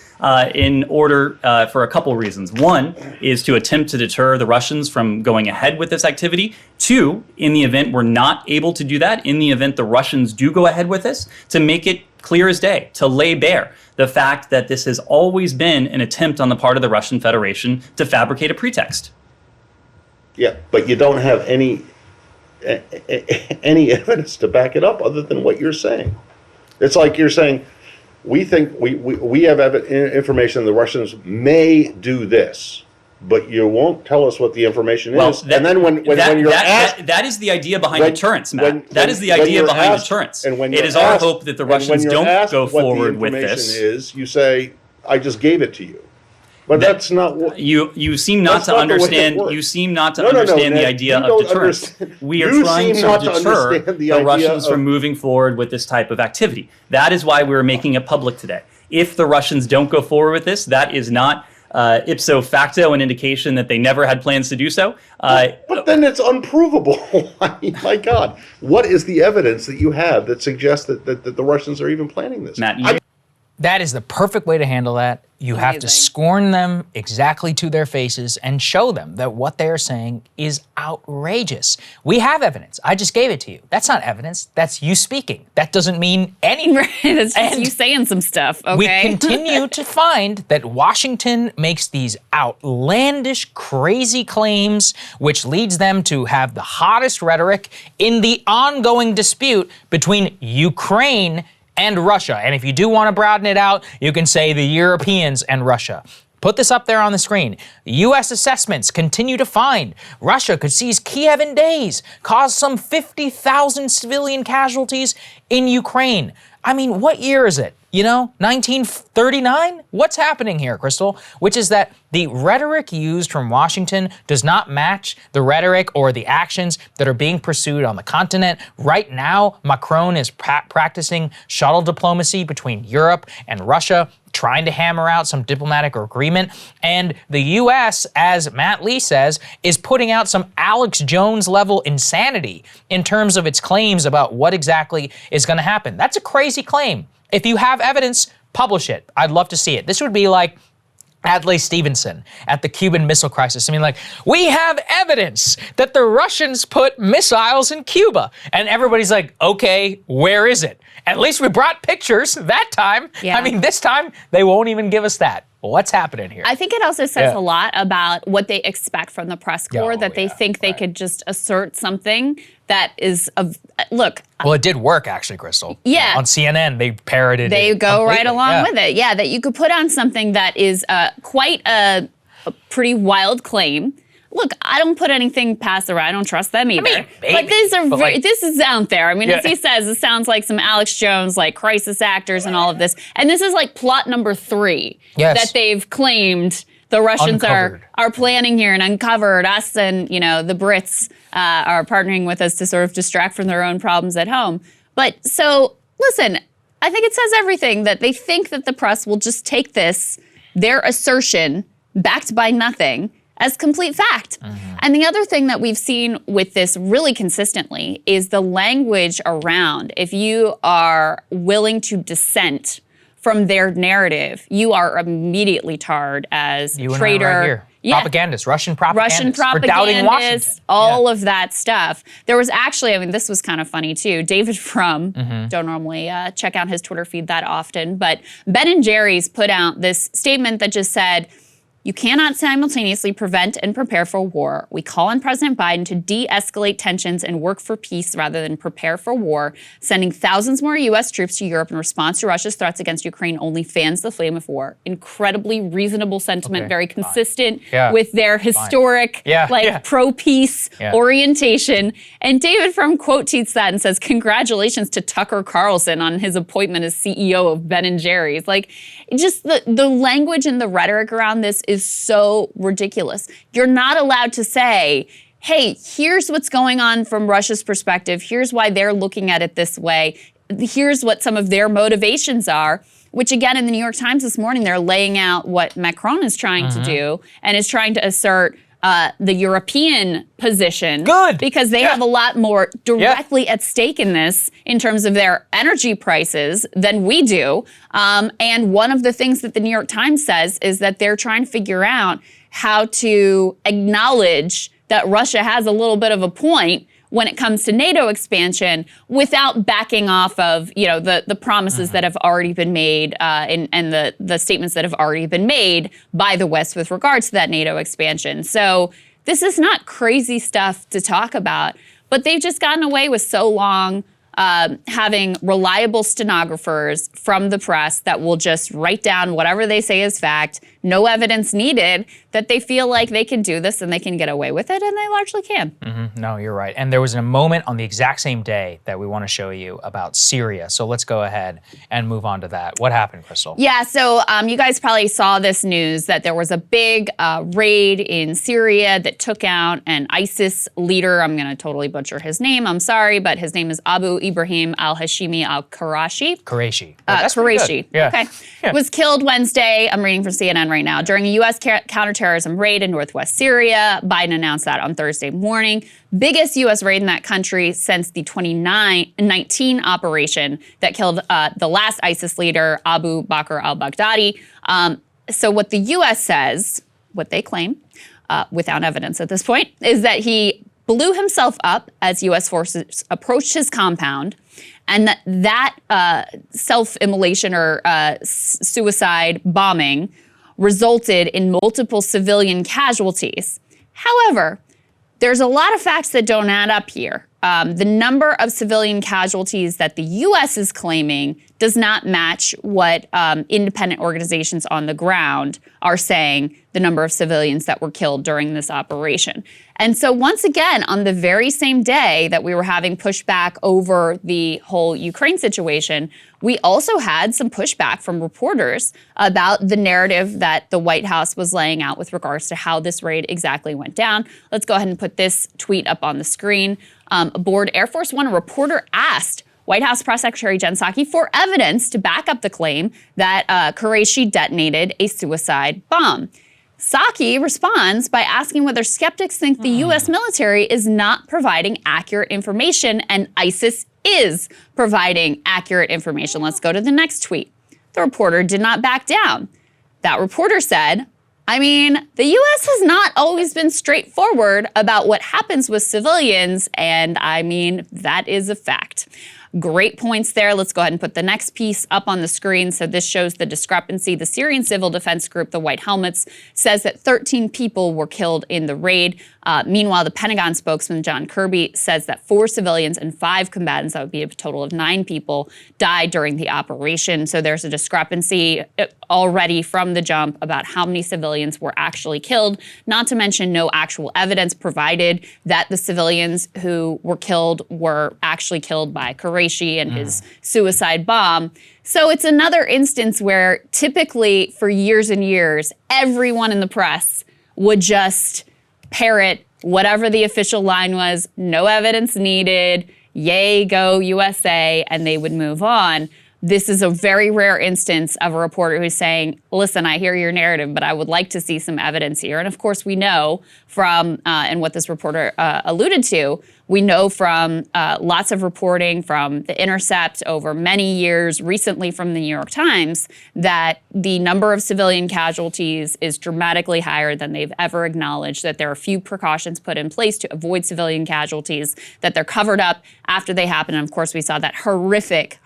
in order for a couple reasons. One is to attempt to deter the Russians from going ahead with this activity. Two, in the event we're not able to do that, in the event the Russians do go ahead with this, to make it clear as day, to lay bare the fact that this has always been an attempt on the part of the Russian Federation to fabricate a pretext. Yeah, but you don't have any evidence to back it up other than what you're saying. It's like you're saying, we think we have information the Russians may do this, but you won't tell us what the information is. And then when you're asked... That is the idea behind deterrence, Matt. That is the idea behind deterrence. It is our hope that the Russians don't go forward with this. You say, I just gave it to you. But that's not what... You seem not to understand. You seem not to understand the idea of deterrence. We are trying to deter the Russians from moving forward with this type of activity. That is why we're making it public today. If the Russians don't go forward with this, that is not... ipso facto, an indication that they never had plans to do so. But then it's unprovable. I mean, my God, what is the evidence that you have that suggests that the Russians are even planning this? Matt, that is the perfect way to handle that. You have to scorn them exactly to their faces and show them that what they are saying is outrageous. We have evidence. I just gave it to you. That's not evidence. That's you speaking. That doesn't mean anything. It's just you saying some stuff, okay? We continue to find that Washington makes these outlandish, crazy claims, which leads them to have the hottest rhetoric in the ongoing dispute between Ukraine and Russia. And if you do want to broaden it out, you can say the Europeans and Russia. Put this up there on the screen. U.S. assessments continue to find Russia could seize Kiev in days, cause some 50,000 civilian casualties in Ukraine. I mean, what year is it? 1939? What's happening here, Krystal? Which is that the rhetoric used from Washington does not match the rhetoric or the actions that are being pursued on the continent. Right now, Macron is practicing shuttle diplomacy between Europe and Russia, trying to hammer out some diplomatic agreement. And the U.S., as Matt Lee says, is putting out some Alex Jones level insanity in terms of its claims about what exactly is going to happen. That's a crazy claim. If you have evidence, publish it. I'd love to see it. This would be like Adlai Stevenson at the Cuban Missile Crisis. I mean, like, we have evidence that the Russians put missiles in Cuba. And everybody's like, okay, where is it? At least we brought pictures that time. Yeah. I mean, this time, they won't even give us that. What's happening here? I think it also says a lot about what they expect from the press corps, that they think they could just assert something that is look. Well, it did work actually, Krystal. Yeah. On CNN, they parroted it. They go completely. right along with it. Yeah, that you could put on something that is quite a pretty wild claim. Look, I don't put anything past the right. I don't trust them either. I mean, but these are this is out there. I mean, as he says, it sounds like some Alex Jones, like crisis actors and all of this. And this is like plot number 3 that they've claimed the Russians are planning here and uncovered. Us and, the Brits are partnering with us to sort of distract from their own problems at home. But so, listen, I think it says everything that they think that the press will just take their assertion, backed by nothing, as complete fact. And the other thing that we've seen with this really consistently is the language around, if you are willing to dissent from their narrative, you are immediately tarred as traitor. Right here. Yeah. Propagandist, Russian propagandists, for doubting Washington. All of that stuff. There was actually, this was kind of funny too. David Frum, don't normally check out his Twitter feed that often, but Ben & Jerry's put out this statement that just said, you cannot simultaneously prevent and prepare for war. We call on President Biden to de-escalate tensions and work for peace rather than prepare for war. Sending thousands more U.S. troops to Europe in response to Russia's threats against Ukraine only fans the flame of war. Incredibly reasonable sentiment, very consistent with their historic, pro-peace orientation. And David Frum quote tweets that and says, congratulations to Tucker Carlson on his appointment as CEO of Ben & Jerry's. Just the language and the rhetoric around this is so ridiculous. You're not allowed to say, hey, here's what's going on from Russia's perspective. Here's why they're looking at it this way. Here's what some of their motivations are, which again, in the New York Times this morning, they're laying out what Macron is trying to do and is trying to assert the European position. Good. Because they have a lot more directly at stake in this in terms of their energy prices than we do. And one of the things that the New York Times says is that they're trying to figure out how to acknowledge that Russia has a little bit of a point when it comes to NATO expansion without backing off of, the promises that have already been made and the statements that have already been made by the West with regards to that NATO expansion. So this is not crazy stuff to talk about, but they've just gotten away with so long having reliable stenographers from the press that will just write down whatever they say is fact, no evidence needed, that they feel like they can do this and they can get away with it, and they largely can. No, you're right. And there was a moment on the exact same day that we want to show you about Syria. So let's go ahead and move on to that. What happened, Krystal? Yeah, so you guys probably saw this news that there was a big raid in Syria that took out an ISIS leader. I'm going to totally butcher his name. I'm sorry, but his name is Abu Ibrahim al-Hashimi al-Qurashi. Quraishi. That's Quraishi. Yeah. Okay. Yeah. Was killed Wednesday. I'm reading from CNN right now. During a U.S. counterterrorism raid in northwest Syria. Biden announced that on Thursday morning. Biggest U.S. raid in that country since the 2019 operation that killed the last ISIS leader, Abu Bakr al-Baghdadi. So what the U.S. says, what they claim, without evidence at this point, is that he blew himself up as U.S. forces approached his compound, and that self-immolation or suicide bombing resulted in multiple civilian casualties. However, there's a lot of facts that don't add up here. The number of civilian casualties that the U.S. is claiming does not match what independent organizations on the ground are saying the number of civilians that were killed during this operation. And so once again, on the very same day that we were having pushback over the whole Ukraine situation, we also had some pushback from reporters about the narrative that the White House was laying out with regards to how this raid exactly went down. Let's go ahead and put this tweet up on the screen. Aboard Air Force One, a reporter asked White House Press Secretary Jen Psaki for evidence to back up the claim that Quraishi detonated a suicide bomb. Psaki responds by asking whether skeptics think the U.S. military is not providing accurate information, and ISIS is providing accurate information. Let's go to the next tweet. The reporter did not back down. That reporter said, the U.S. has not always been straightforward about what happens with civilians, and that is a fact. Great points there. Let's go ahead and put the next piece up on the screen. So this shows the discrepancy. The Syrian civil defense group, the White Helmets, says that 13 people were killed in the raid. Meanwhile, the Pentagon spokesman, John Kirby, says that 4 civilians and 5 combatants, that would be a total of 9 people, died during the operation. So there's a discrepancy already from the jump about how many civilians were actually killed, not to mention no actual evidence provided that the civilians who were killed were actually killed by Qureshi and his suicide bomb. So it's another instance where typically for years and years, everyone in the press would just parrot whatever the official line was, no evidence needed, yay, go USA, and they would move on. This is a very rare instance of a reporter who's saying, listen, I hear your narrative, but I would like to see some evidence here. And of course, we know from, and what this reporter alluded to, we know from lots of reporting from The Intercept over many years, recently from the New York Times, that the number of civilian casualties is dramatically higher than they've ever acknowledged, that there are few precautions put in place to avoid civilian casualties, that they're covered up after they happen. And of course, we saw that horrific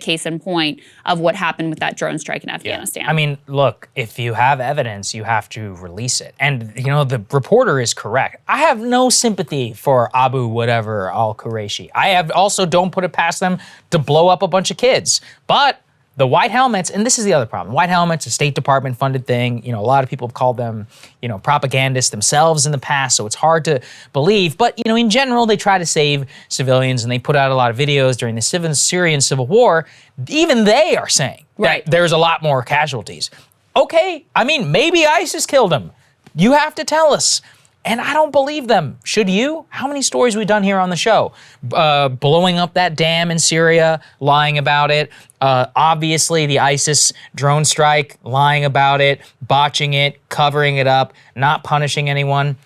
case in point of what happened with that drone strike in Afghanistan. I mean, look, if you have evidence, you have to release it. And, you know, the reporter is correct. I have no sympathy for Abu whatever al-Qureshi. I also don't put it past them to blow up a bunch of kids. But the white helmets, and this is the other problem, white helmets, a State Department funded thing. You know, a lot of people have called them, you know, propagandists themselves in the past, so it's hard to believe. But, you know, in general, they try to save civilians, and they put out a lot of videos during the Syrian civil war. Even they are saying that there's a lot more casualties. Okay, I mean, maybe ISIS killed him. You have to tell us. And I don't believe them. Should you? How many stories we've done here on the show? Blowing up that dam in Syria, lying about it. Obviously, the ISIS drone strike, lying about it, botching it, covering it up, not punishing anyone.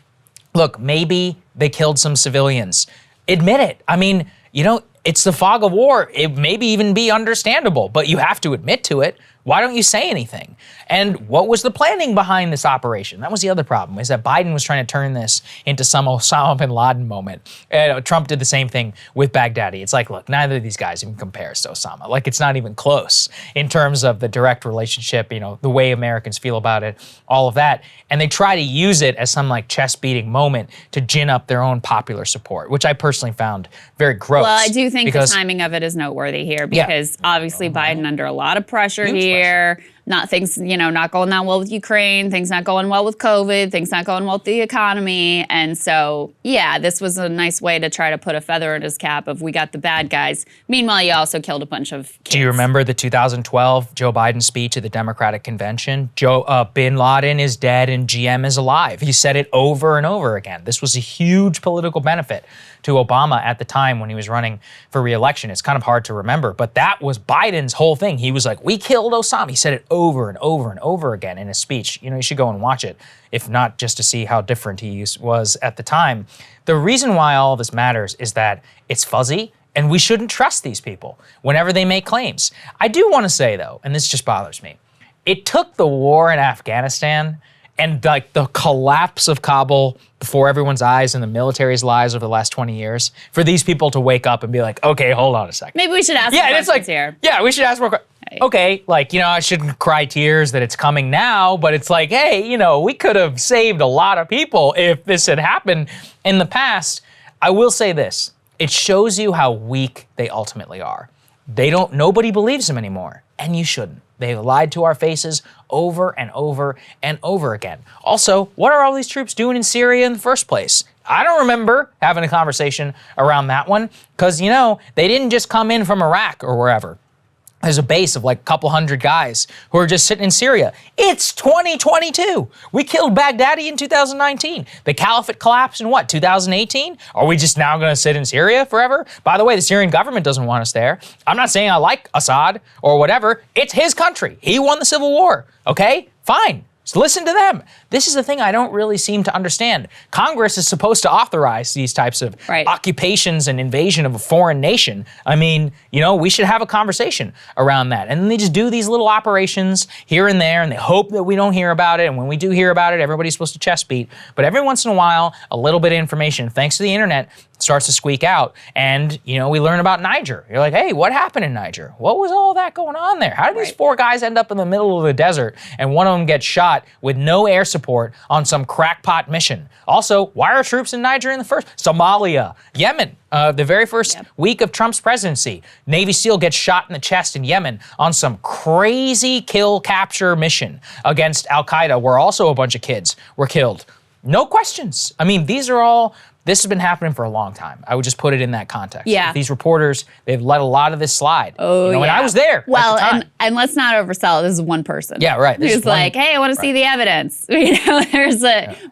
Look, maybe they killed some civilians. Admit it. I mean, you know, it's the fog of war. It may even be understandable, but you have to admit to it. Why don't you say anything? And what was the planning behind this operation? That was the other problem, is that Biden was trying to turn this into some Osama bin Laden moment. Trump did the same thing with Baghdadi. It's like, look, neither of these guys even compares to Osama. Like, it's not even close in terms of the direct relationship, you know, the way Americans feel about it, all of that. And they try to use it as some like chest-beating moment to gin up their own popular support, which I personally found very gross. Well, I do think the timing of it is noteworthy here because obviously Biden under a lot of pressure here. Things not going that well with Ukraine, things not going well with COVID, things not going well with the economy. And so, yeah, this was a nice way to try to put a feather in his cap of we got the bad guys. Meanwhile, you also killed a bunch of kids. Do you remember the 2012 Joe Biden speech at the Democratic Convention? Bin Laden is dead and GM is alive. He said it over and over again. This was a huge political benefit to Obama at the time when he was running for re-election. It's kind of hard to remember, but that was Biden's whole thing. He was like, we killed Osama. He said it over and over and over again in his speech. You know, you should go and watch it, if not just to see how different he was at the time. The reason why all this matters is that it's fuzzy and we shouldn't trust these people whenever they make claims. I do want to say though, and this just bothers me, it took the war in Afghanistan and like the collapse of Kabul before everyone's eyes and the military's lives over the last 20 years for these people to wake up and be like, okay, hold on a second. Maybe we should ask more questions here. Yeah, we should ask more questions. Okay, like, you know, I shouldn't cry tears that it's coming now, but it's like, hey, you know, we could have saved a lot of people if this had happened in the past. I will say this, it shows you how weak they ultimately are. Nobody believes them anymore, and you shouldn't. They lied to our faces over and over and over again. Also, what are all these troops doing in Syria in the first place? I don't remember having a conversation around that one because, you know, they didn't just come in from Iraq or wherever. There's a base of like a couple hundred guys who are just sitting in Syria. It's 2022. We killed Baghdadi in 2019. The caliphate collapsed in what, 2018? Are we just now going to sit in Syria forever? By the way, the Syrian government doesn't want us there. I'm not saying I like Assad or whatever. It's his country. He won the civil war. Okay, fine. So listen to them. This is the thing I don't really seem to understand. Congress is supposed to authorize these types of occupations and invasion of a foreign nation. I mean, you know, we should have a conversation around that. And then they just do these little operations here and there, and they hope that we don't hear about it. And when we do hear about it, everybody's supposed to chest beat. But every once in a while, a little bit of information, thanks to the internet, starts to squeak out. And, you know, we learn about Niger. You're like, hey, what happened in Niger? What was all that going on there? How did these four guys end up in the middle of the desert and one of them gets shot with no air support on some crackpot mission? Also, why are troops in Niger in the first? Somalia, Yemen, the very first week of Trump's presidency, Navy SEAL gets shot in the chest in Yemen on some crazy kill capture mission against Al-Qaeda where also a bunch of kids were killed. No questions. I mean, these are all This has been happening for a long time. I would just put it in that context. Yeah. These reporters, they've let a lot of this slide. Oh, And I was there. Well, at the time. and let's not oversell it. This is one person. Yeah, right. Who's like, hey, I want to see the evidence.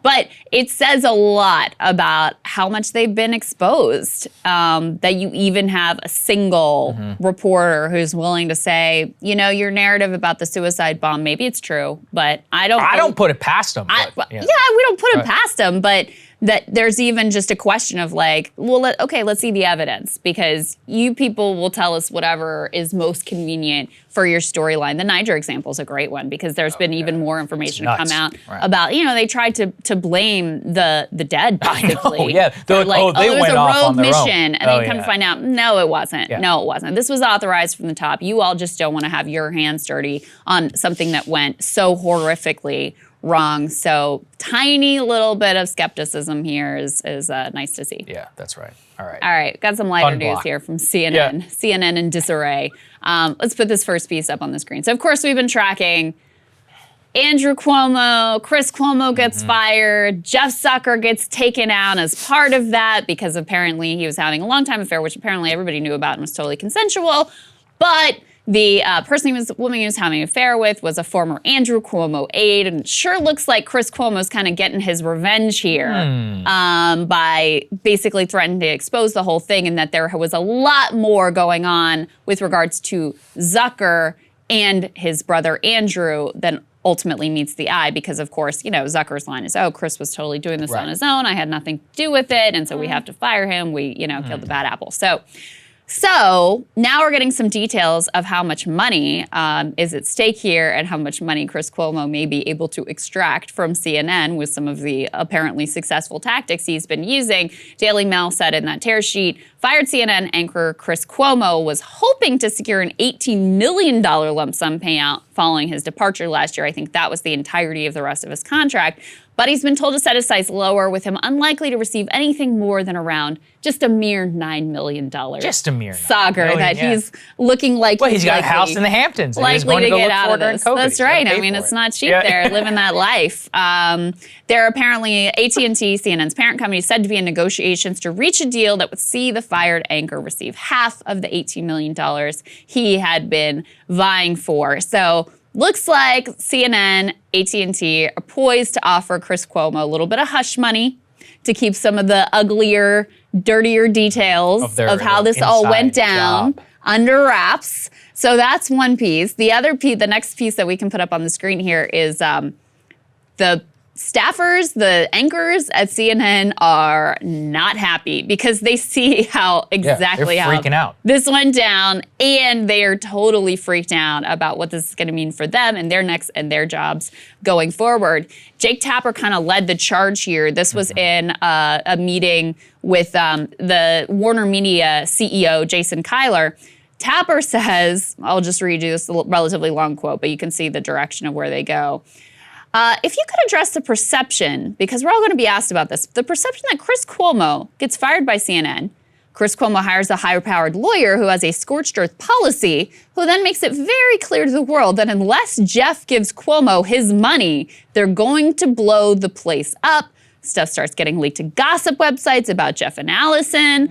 But it says a lot about how much they've been exposed. That you even have a single reporter who's willing to say, your narrative about the suicide bomb, maybe it's true, but I don't put it past them. we don't put it past them, but that there's even just a question of like, well, let's see the evidence, because you people will tell us whatever is most convenient for your storyline. The Niger example is a great one, because there's been even more information to come out about, they tried to blame the dead, basically. I know, yeah. They went was a off rogue on their mission, own. and then come to find out, no, it wasn't. Yeah. No, it wasn't. This was authorized from the top. You all just don't want to have your hands dirty on something that went so horrifically wrong. So tiny little bit of skepticism here is nice to see. Yeah, that's right. All right. All right, got some lighter Fun news block. here from CNN. CNN in disarray. Let's put this first piece up on the screen. So of course we've been tracking Andrew Cuomo, Chris Cuomo gets fired, Jeff Zucker gets taken out as part of that because apparently he was having a long-time affair, which apparently everybody knew about and was totally consensual. But the woman he was having an affair with was a former Andrew Cuomo aide, and it sure looks like Chris Cuomo's kind of getting his revenge here by basically threatening to expose the whole thing, and that there was a lot more going on with regards to Zucker and his brother Andrew than ultimately meets the eye, because of course, Zucker's line is, oh, Chris was totally doing this on his own. I had nothing to do with it, and so we have to fire him. We, killed the bad apple. So now we're getting some details of how much money is at stake here, and how much money Chris Cuomo may be able to extract from CNN with some of the apparently successful tactics he's been using. Daily Mail said in that tear sheet, fired CNN anchor Chris Cuomo was hoping to secure an $18 million lump sum payout following his departure last year. I think that was the entirety of the rest of his contract. But he's been told to set his sights lower, with him unlikely to receive anything more than around just a mere $9 million. Just a mere Saagar that he's looking like. Well, he's got a house in the Hamptons. Likely to get out of this. That's right. I mean, it's not cheap there, living that life. They're apparently, AT&T, CNN's parent company, said to be in negotiations to reach a deal that would see the fired anchor receive half of the $18 million he had been vying for. So looks like CNN, AT&T are poised to offer Chris Cuomo a little bit of hush money to keep some of the uglier, dirtier details of how this all went down under wraps. So that's one piece. The other piece, the next piece that we can put up on the screen here is the staffers, the anchors at CNN are not happy, because they see how they're freaking out. This went down, and they are totally freaked out about what this is going to mean for them and their next and their jobs going forward. Jake Tapper kind of led the charge here. This was in a meeting with the Warner Media CEO, Jason Kilar. Tapper says, I'll just read you this relatively long quote, but you can see the direction of where they go. If you could address the perception, because we're all going to be asked about this, the perception that Chris Cuomo gets fired by CNN. Chris Cuomo hires a higher-powered lawyer who has a scorched earth policy, who then makes it very clear to the world that unless Jeff gives Cuomo his money, they're going to blow the place up. Stuff starts getting leaked to gossip websites about Jeff and Allison.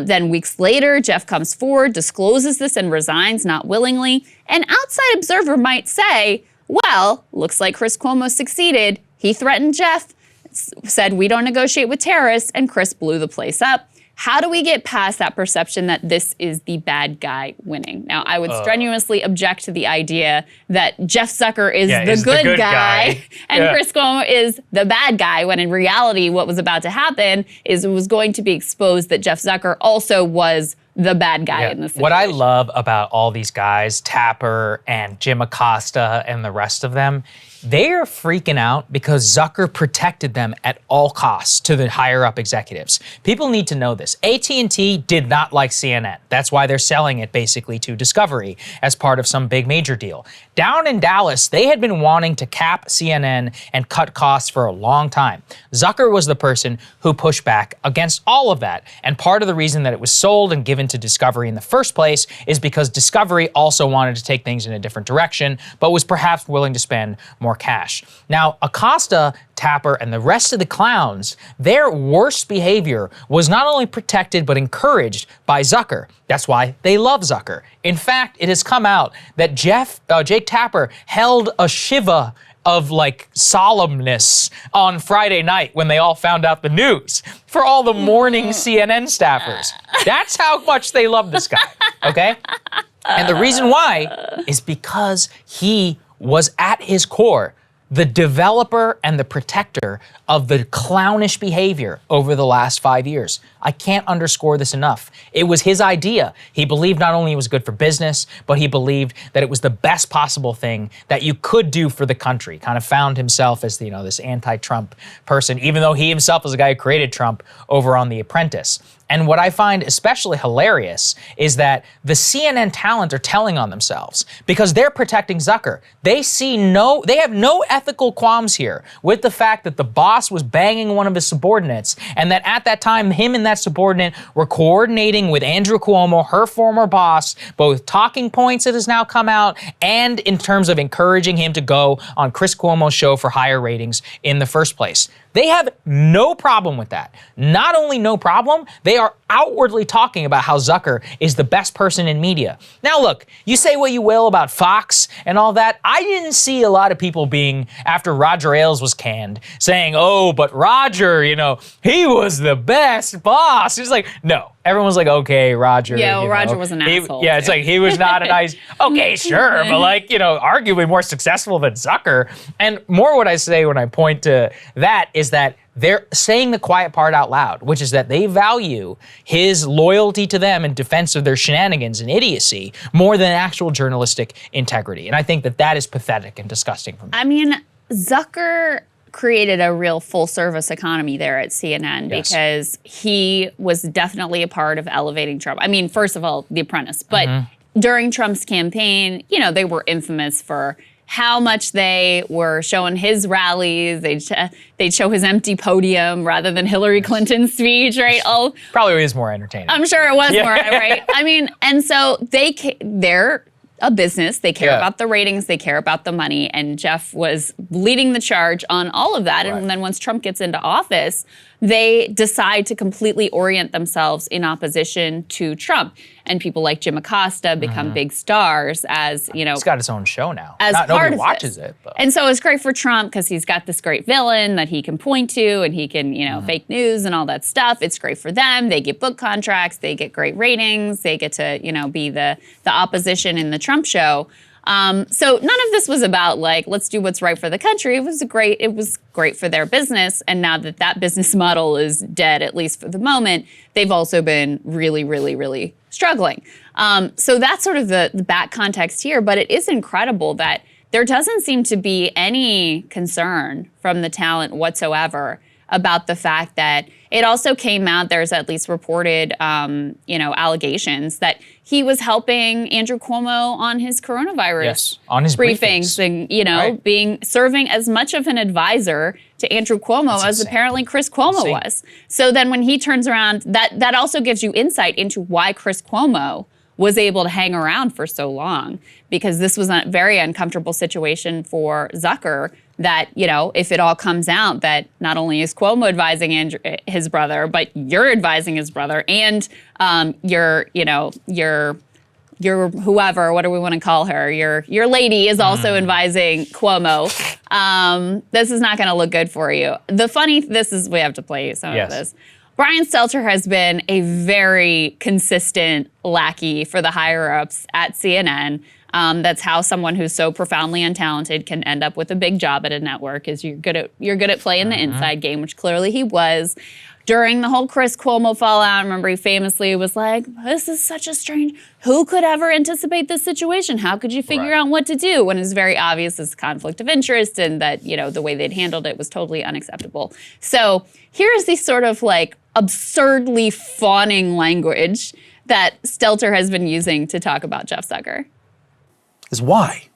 Then weeks later, Jeff comes forward, discloses this, and resigns, not willingly. An outside observer might say, well, looks like Chris Cuomo succeeded. He threatened Jeff, said we don't negotiate with terrorists, and Chris blew the place up. How do we get past that perception that this is the bad guy winning? Now, I would strenuously object to the idea that Jeff Zucker is the good guy and Chris Cuomo is the bad guy, when in reality what was about to happen is it was going to be exposed that Jeff Zucker also was the bad guy in this situation. What I love about all these guys, Tapper and Jim Acosta and the rest of them, they are freaking out because Zucker protected them at all costs to the higher up executives. People need to know this. AT&T did not like CNN. That's why they're selling it basically to Discovery as part of some big major deal. Down in Dallas, they had been wanting to cap CNN and cut costs for a long time. Zucker was the person who pushed back against all of that. And part of the reason that it was sold and given to Discovery in the first place is because Discovery also wanted to take things in a different direction, but was perhaps willing to spend more more cash. Now, Acosta, Tapper, and the rest of the clowns, their worst behavior was not only protected but encouraged by Zucker. That's why they love Zucker. In fact, it has come out that Jake Tapper held a Shiva of like solemnness on Friday night when they all found out the news for all the mourning CNN staffers. That's how much they love this guy, okay? And the reason why is because he was at his core the developer and the protector of the clownish behavior over the last 5 years. I can't underscore this enough. It was his idea. He believed not only it was good for business, but he believed that it was the best possible thing that you could do for the country. Kind of found himself as this anti-Trump person, even though he himself was the guy who created Trump over on The Apprentice. And what I find especially hilarious is that the CNN talent are telling on themselves because they're protecting Zucker. They have no ethical qualms here with the fact that the boss was banging one of his subordinates and that at that time, him and that subordinate were coordinating with Andrew Cuomo, her former boss, both talking points that has now come out and in terms of encouraging him to go on Chris Cuomo's show for higher ratings in the first place. They have no problem with that. Not only no problem, they are outwardly talking about how Zucker is the best person in media. Now look, you say what you will about Fox and all that. I didn't see a lot of people being, after Roger Ailes was canned, saying, oh, but Roger, he was the best boss. It's like, no. Everyone's like, okay, Roger. Yeah, well, Roger was an asshole. Yeah, it's like he was not a nice, okay, sure, but arguably more successful than Zucker. And more what I say when I point to that is that they're saying the quiet part out loud, which is that they value his loyalty to them in defense of their shenanigans and idiocy more than actual journalistic integrity. And I think that is pathetic and disgusting for me. I mean, Zucker created a real full-service economy there at CNN because he was definitely a part of elevating Trump. I mean, first of all, The Apprentice, but during Trump's campaign, they were infamous for how much they were showing his rallies. They'd show his empty podium rather than Hillary Clinton's speech, right? Probably is more entertaining. I'm sure it was more, right? I mean, and so they're a business. They care about the ratings. They care about the money. And Jeff was leading the charge on all of that. Right. And then once Trump gets into office, they decide to completely orient themselves in opposition to Trump. And people like Jim Acosta become big stars as, It's got its own show now. Nobody watches it. But. And so it's great for Trump because he's got this great villain that he can point to and he can, fake news and all that stuff. It's great for them. They get book contracts. They get great ratings. They get to, be the opposition in the Trump show. So none of this was about let's do what's right for the country. It was great for their business. And now that business model is dead, at least for the moment, they've also been really, really, really struggling. So that's sort of the back context here. But it is incredible that there doesn't seem to be any concern from the talent whatsoever about the fact that it also came out, there's at least reported, allegations that he was helping Andrew Cuomo on his coronavirus on his briefings and, serving as much of an advisor to Andrew Cuomo as apparently Chris Cuomo was. So then when he turns around, that also gives you insight into why Chris Cuomo was able to hang around for so long, because this was a very uncomfortable situation for Zucker that, if it all comes out that not only is Cuomo advising his brother, but you're advising his brother and your whoever, what do we want to call her? Your lady is also advising Cuomo. This is not going to look good for you. We have to play some of this. Brian Stelter has been a very consistent lackey for the higher-ups at CNN. That's how someone who's so profoundly untalented can end up with a big job at a network, is you're good at playing the inside game, which clearly he was. During the whole Chris Cuomo fallout, remember he famously was like, this is such a strange, who could ever anticipate this situation? How could you figure out what to do? When it's very obvious it's conflict of interest and that, the way they'd handled it was totally unacceptable. So here's the sort of absurdly fawning language that Stelter has been using to talk about Jeff Zucker. Is why?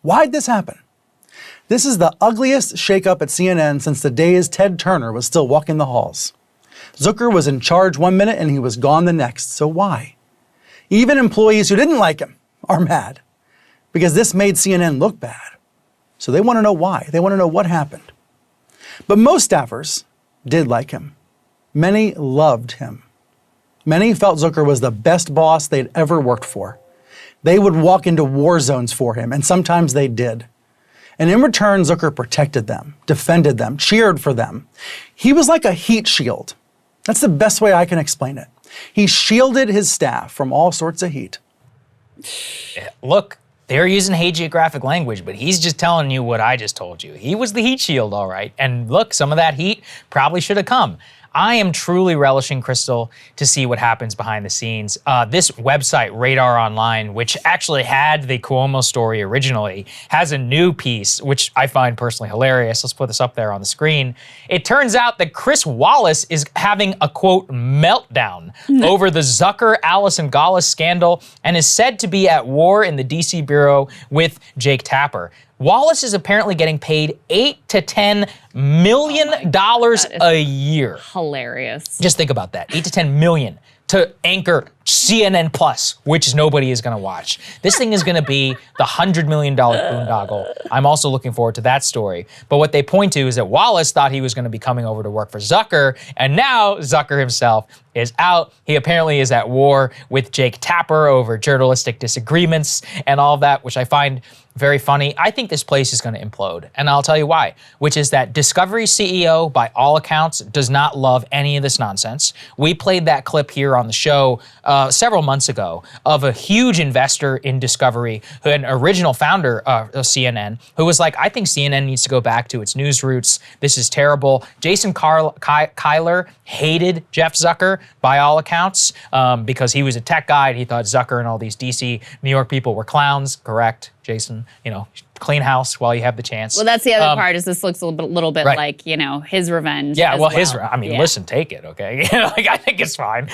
Why'd this happen? This is the ugliest shakeup at CNN since the days Ted Turner was still walking the halls. Zucker was in charge one minute and he was gone the next, so why? Even employees who didn't like him are mad, because this made CNN look bad. So they want to know why. They want to know what happened. But most staffers did like him. Many loved him. Many felt Zucker was the best boss they'd ever worked for. They would walk into war zones for him, and sometimes they did. And in return, Zucker protected them, defended them, cheered for them. He was like a heat shield. That's the best way I can explain it. He shielded his staff from all sorts of heat. Look, they're using hagiographic language, but he's just telling you what I just told you. He was the heat shield, all right. And look, some of that heat probably should have come. I am truly relishing, Krystal, to see what happens behind the scenes. This website, Radar Online, which actually had the Cuomo story originally, has a new piece, which I find personally hilarious. Let's put this up there on the screen. It turns out that Chris Wallace is having a, quote, meltdown over the Zucker-Allison Gala scandal and is said to be at war in the D.C. bureau with Jake Tapper. Wallace is apparently getting paid $8 to $10 million a year. Hilarious. Just think about that, $8 to $10 million to anchor CNN Plus, which nobody is gonna watch. This thing is gonna be the $100 million boondoggle. I'm also looking forward to that story. But what they point to is that Wallace thought he was gonna be coming over to work for Zucker, and now Zucker himself is out. He apparently is at war with Jake Tapper over journalistic disagreements and all of that, which I find very funny. I think this place is gonna implode, and I'll tell you why, which is that Discovery's CEO, by all accounts, does not love any of this nonsense. We played that clip here on the show several months ago of a huge investor in Discovery, who an original founder of CNN, who was like, I think CNN needs to go back to its news roots. This is terrible. Jason Kyler hated Jeff Zucker, by all accounts, because he was a tech guy and he thought Zucker and all these DC, New York people were clowns. Correct, Jason? You know, clean house while you have the chance. Well, that's the other part, is this looks a little bit like, you know, his revenge. Yeah, well, listen, take it, okay? Like, I think it's fine.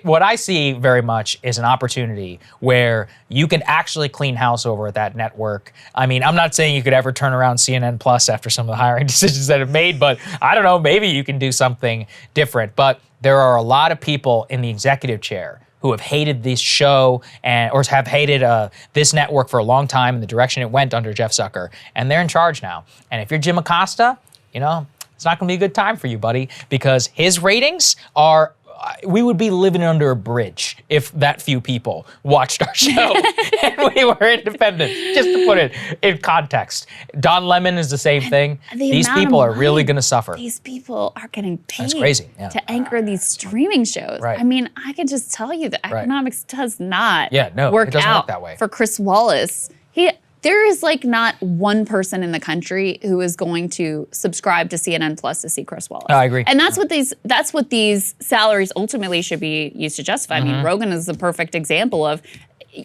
What I see very much is an opportunity where you can actually clean house over at that network. I mean, I'm not saying you could ever turn around CNN Plus after some of the hiring decisions that have made, but I don't know, maybe you can do something different. But there are a lot of people in the executive chair who have hated this show or have hated this network for a long time and the direction it went under Jeff Zucker. And they're in charge now. And if you're Jim Acosta, you know, it's not gonna be a good time for you, buddy, because his ratings are, we would be living under a bridge if that few people watched our show and we were independent, just to put it in context. Don Lemon is the same thing. These people are really gonna suffer. These people are getting paid That's crazy, to anchor these streaming shows. Right. I mean, I can just tell you that economics does not it doesn't work work that way. For Chris Wallace. There is like not one person in the country who is going to subscribe to CNN Plus to see Chris Wallace. I agree. And that's what these salaries ultimately should be used to justify. I mean, Rogan is the perfect example of,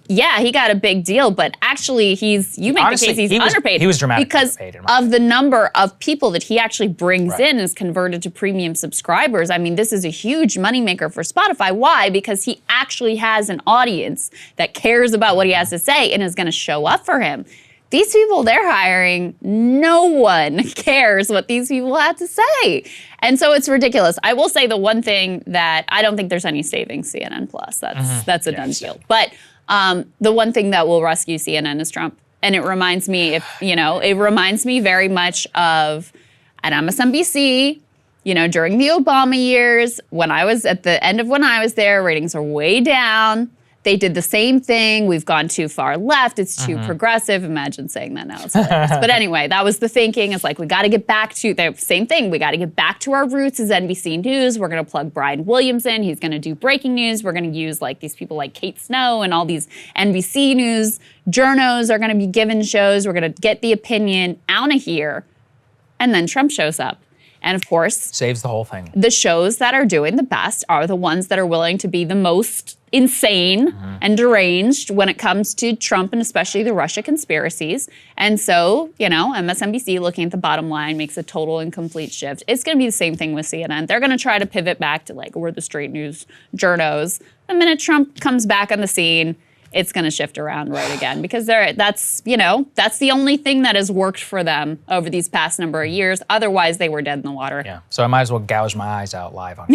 yeah, he got a big deal, but actually you make the case he's underpaid. He was dramatically because underpaid. of the number of people that he actually brings in and is converted to premium subscribers. I mean, this is a huge moneymaker for Spotify. Why? Because he actually has an audience that cares about what he has to say and is gonna show up for him. These people they're hiring, no one cares what these people have to say. And so it's ridiculous. I will say the one thing that I don't think there's any saving CNN Plus. That's a done deal. But the one thing that will rescue CNN is Trump. And it reminds me, it reminds me very much of at MSNBC, you know, during the Obama years, when I was at the end of when I was there, ratings are way down. They did the same thing. We've gone too far left. It's too progressive. Imagine saying that now. It's hilarious. But anyway, that was the thinking. It's like, we got to get back to the same thing. We got to get back to our roots as NBC News. We're going to plug Brian Williams in. He's going to do breaking news. We're going to use like these people like Kate Snow and all these NBC News journos are going to be given shows. We're going to get the opinion out of here. And then Trump shows up. And of course, saves the whole thing. The shows that are doing the best are the ones that are willing to be the most insane and deranged when it comes to Trump and especially the Russia conspiracies. And so, you know, MSNBC looking at the bottom line makes a total and complete shift. It's going to be the same thing with CNN. They're going to try to pivot back to like, we're the straight news journos. The minute Trump comes back on the scene, it's going to shift around right again because that's the only thing that has worked for them over these past number of years. Otherwise, they were dead in the water. Yeah. So I might as well gouge my eyes out live on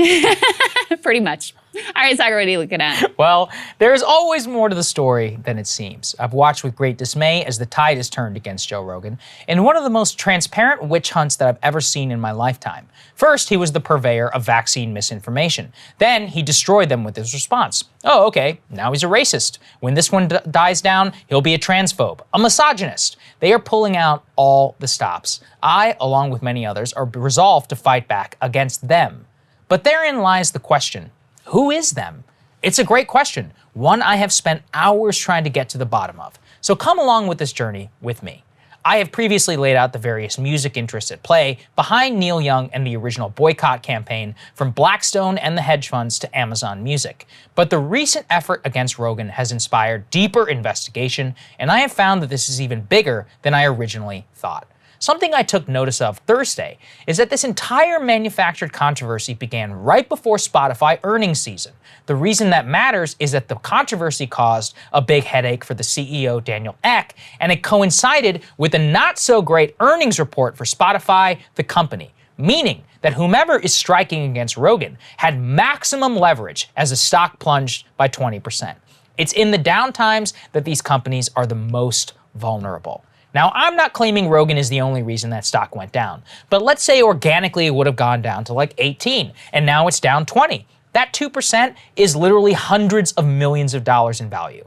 Pretty much. All right, Saagar, what are you looking at? Well, there is always more to the story than it seems. I've watched with great dismay as the tide has turned against Joe Rogan in one of the most transparent witch hunts that I've ever seen in my lifetime. First, he was the purveyor of vaccine misinformation. Then, he destroyed them with his response. Oh, okay, now he's a racist. When this one dies down, he'll be a transphobe, a misogynist. They are pulling out all the stops. I, along with many others, are resolved to fight back against them. But therein lies the question, who is them? It's a great question, one I have spent hours trying to get to the bottom of. So come along with this journey with me. I have previously laid out the various music interests at play behind Neil Young and the original boycott campaign from Blackstone and the hedge funds to Amazon Music. But the recent effort against Rogan has inspired deeper investigation, and I have found that this is even bigger than I originally thought. Something I took notice of Thursday is that this entire manufactured controversy began right before Spotify earnings season. The reason that matters is that the controversy caused a big headache for the CEO, Daniel Ek, and it coincided with a not-so-great earnings report for Spotify, the company, meaning that whomever is striking against Rogan had maximum leverage as the stock plunged by 20%. It's in the downtimes that these companies are the most vulnerable. Now, I'm not claiming Rogan is the only reason that stock went down, but let's say organically it would have gone down to like 18, and now it's down 20. That 2% is literally hundreds of millions of dollars in value.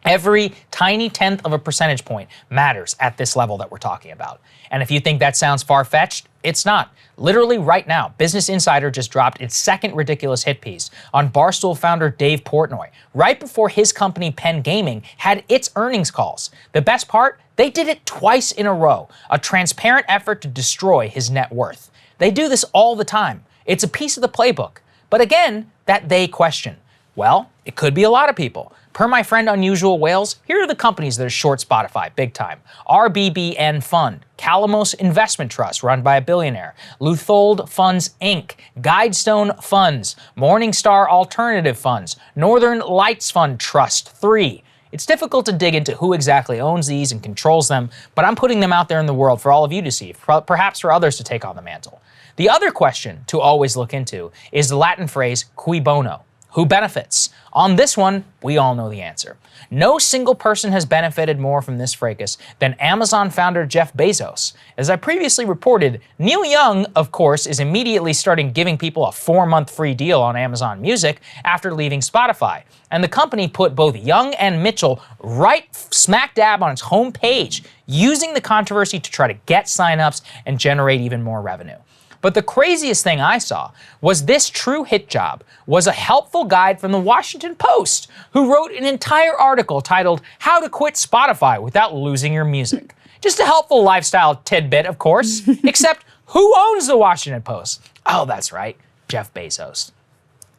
Every tiny tenth of a percentage point matters at this level that we're talking about. And if you think that sounds far-fetched, it's not. Literally right now, Business Insider just dropped its second ridiculous hit piece on Barstool founder Dave Portnoy, right before his company Penn Gaming had its earnings calls. The best part? They did it twice in a row, a transparent effort to destroy his net worth. They do this all the time. It's a piece of the playbook. But again, that they question. Well, it could be a lot of people. Per my friend Unusual Whales, here are the companies that are short Spotify big time. RBBN Fund, Calamos Investment Trust, run by a billionaire, Luthold Funds Inc., Guidestone Funds, Morningstar Alternative Funds, Northern Lights Fund Trust 3. It's difficult to dig into who exactly owns these and controls them, but I'm putting them out there in the world for all of you to see, perhaps for others to take on the mantle. The other question to always look into is the Latin phrase cui bono. Who benefits? On this one, we all know the answer. No single person has benefited more from this fracas than Amazon founder Jeff Bezos. As I previously reported, Neil Young, of course, is immediately starting giving people a 4-month free deal on Amazon Music after leaving Spotify. And the company put both Young and Mitchell right smack dab on its homepage, using the controversy to try to get signups and generate even more revenue. But the craziest thing I saw was this true hit job was a helpful guide from the Washington Post, who wrote an entire article titled How to Quit Spotify Without Losing Your Music. Just a helpful lifestyle tidbit, of course, except who owns the Washington Post? Oh, that's right, Jeff Bezos.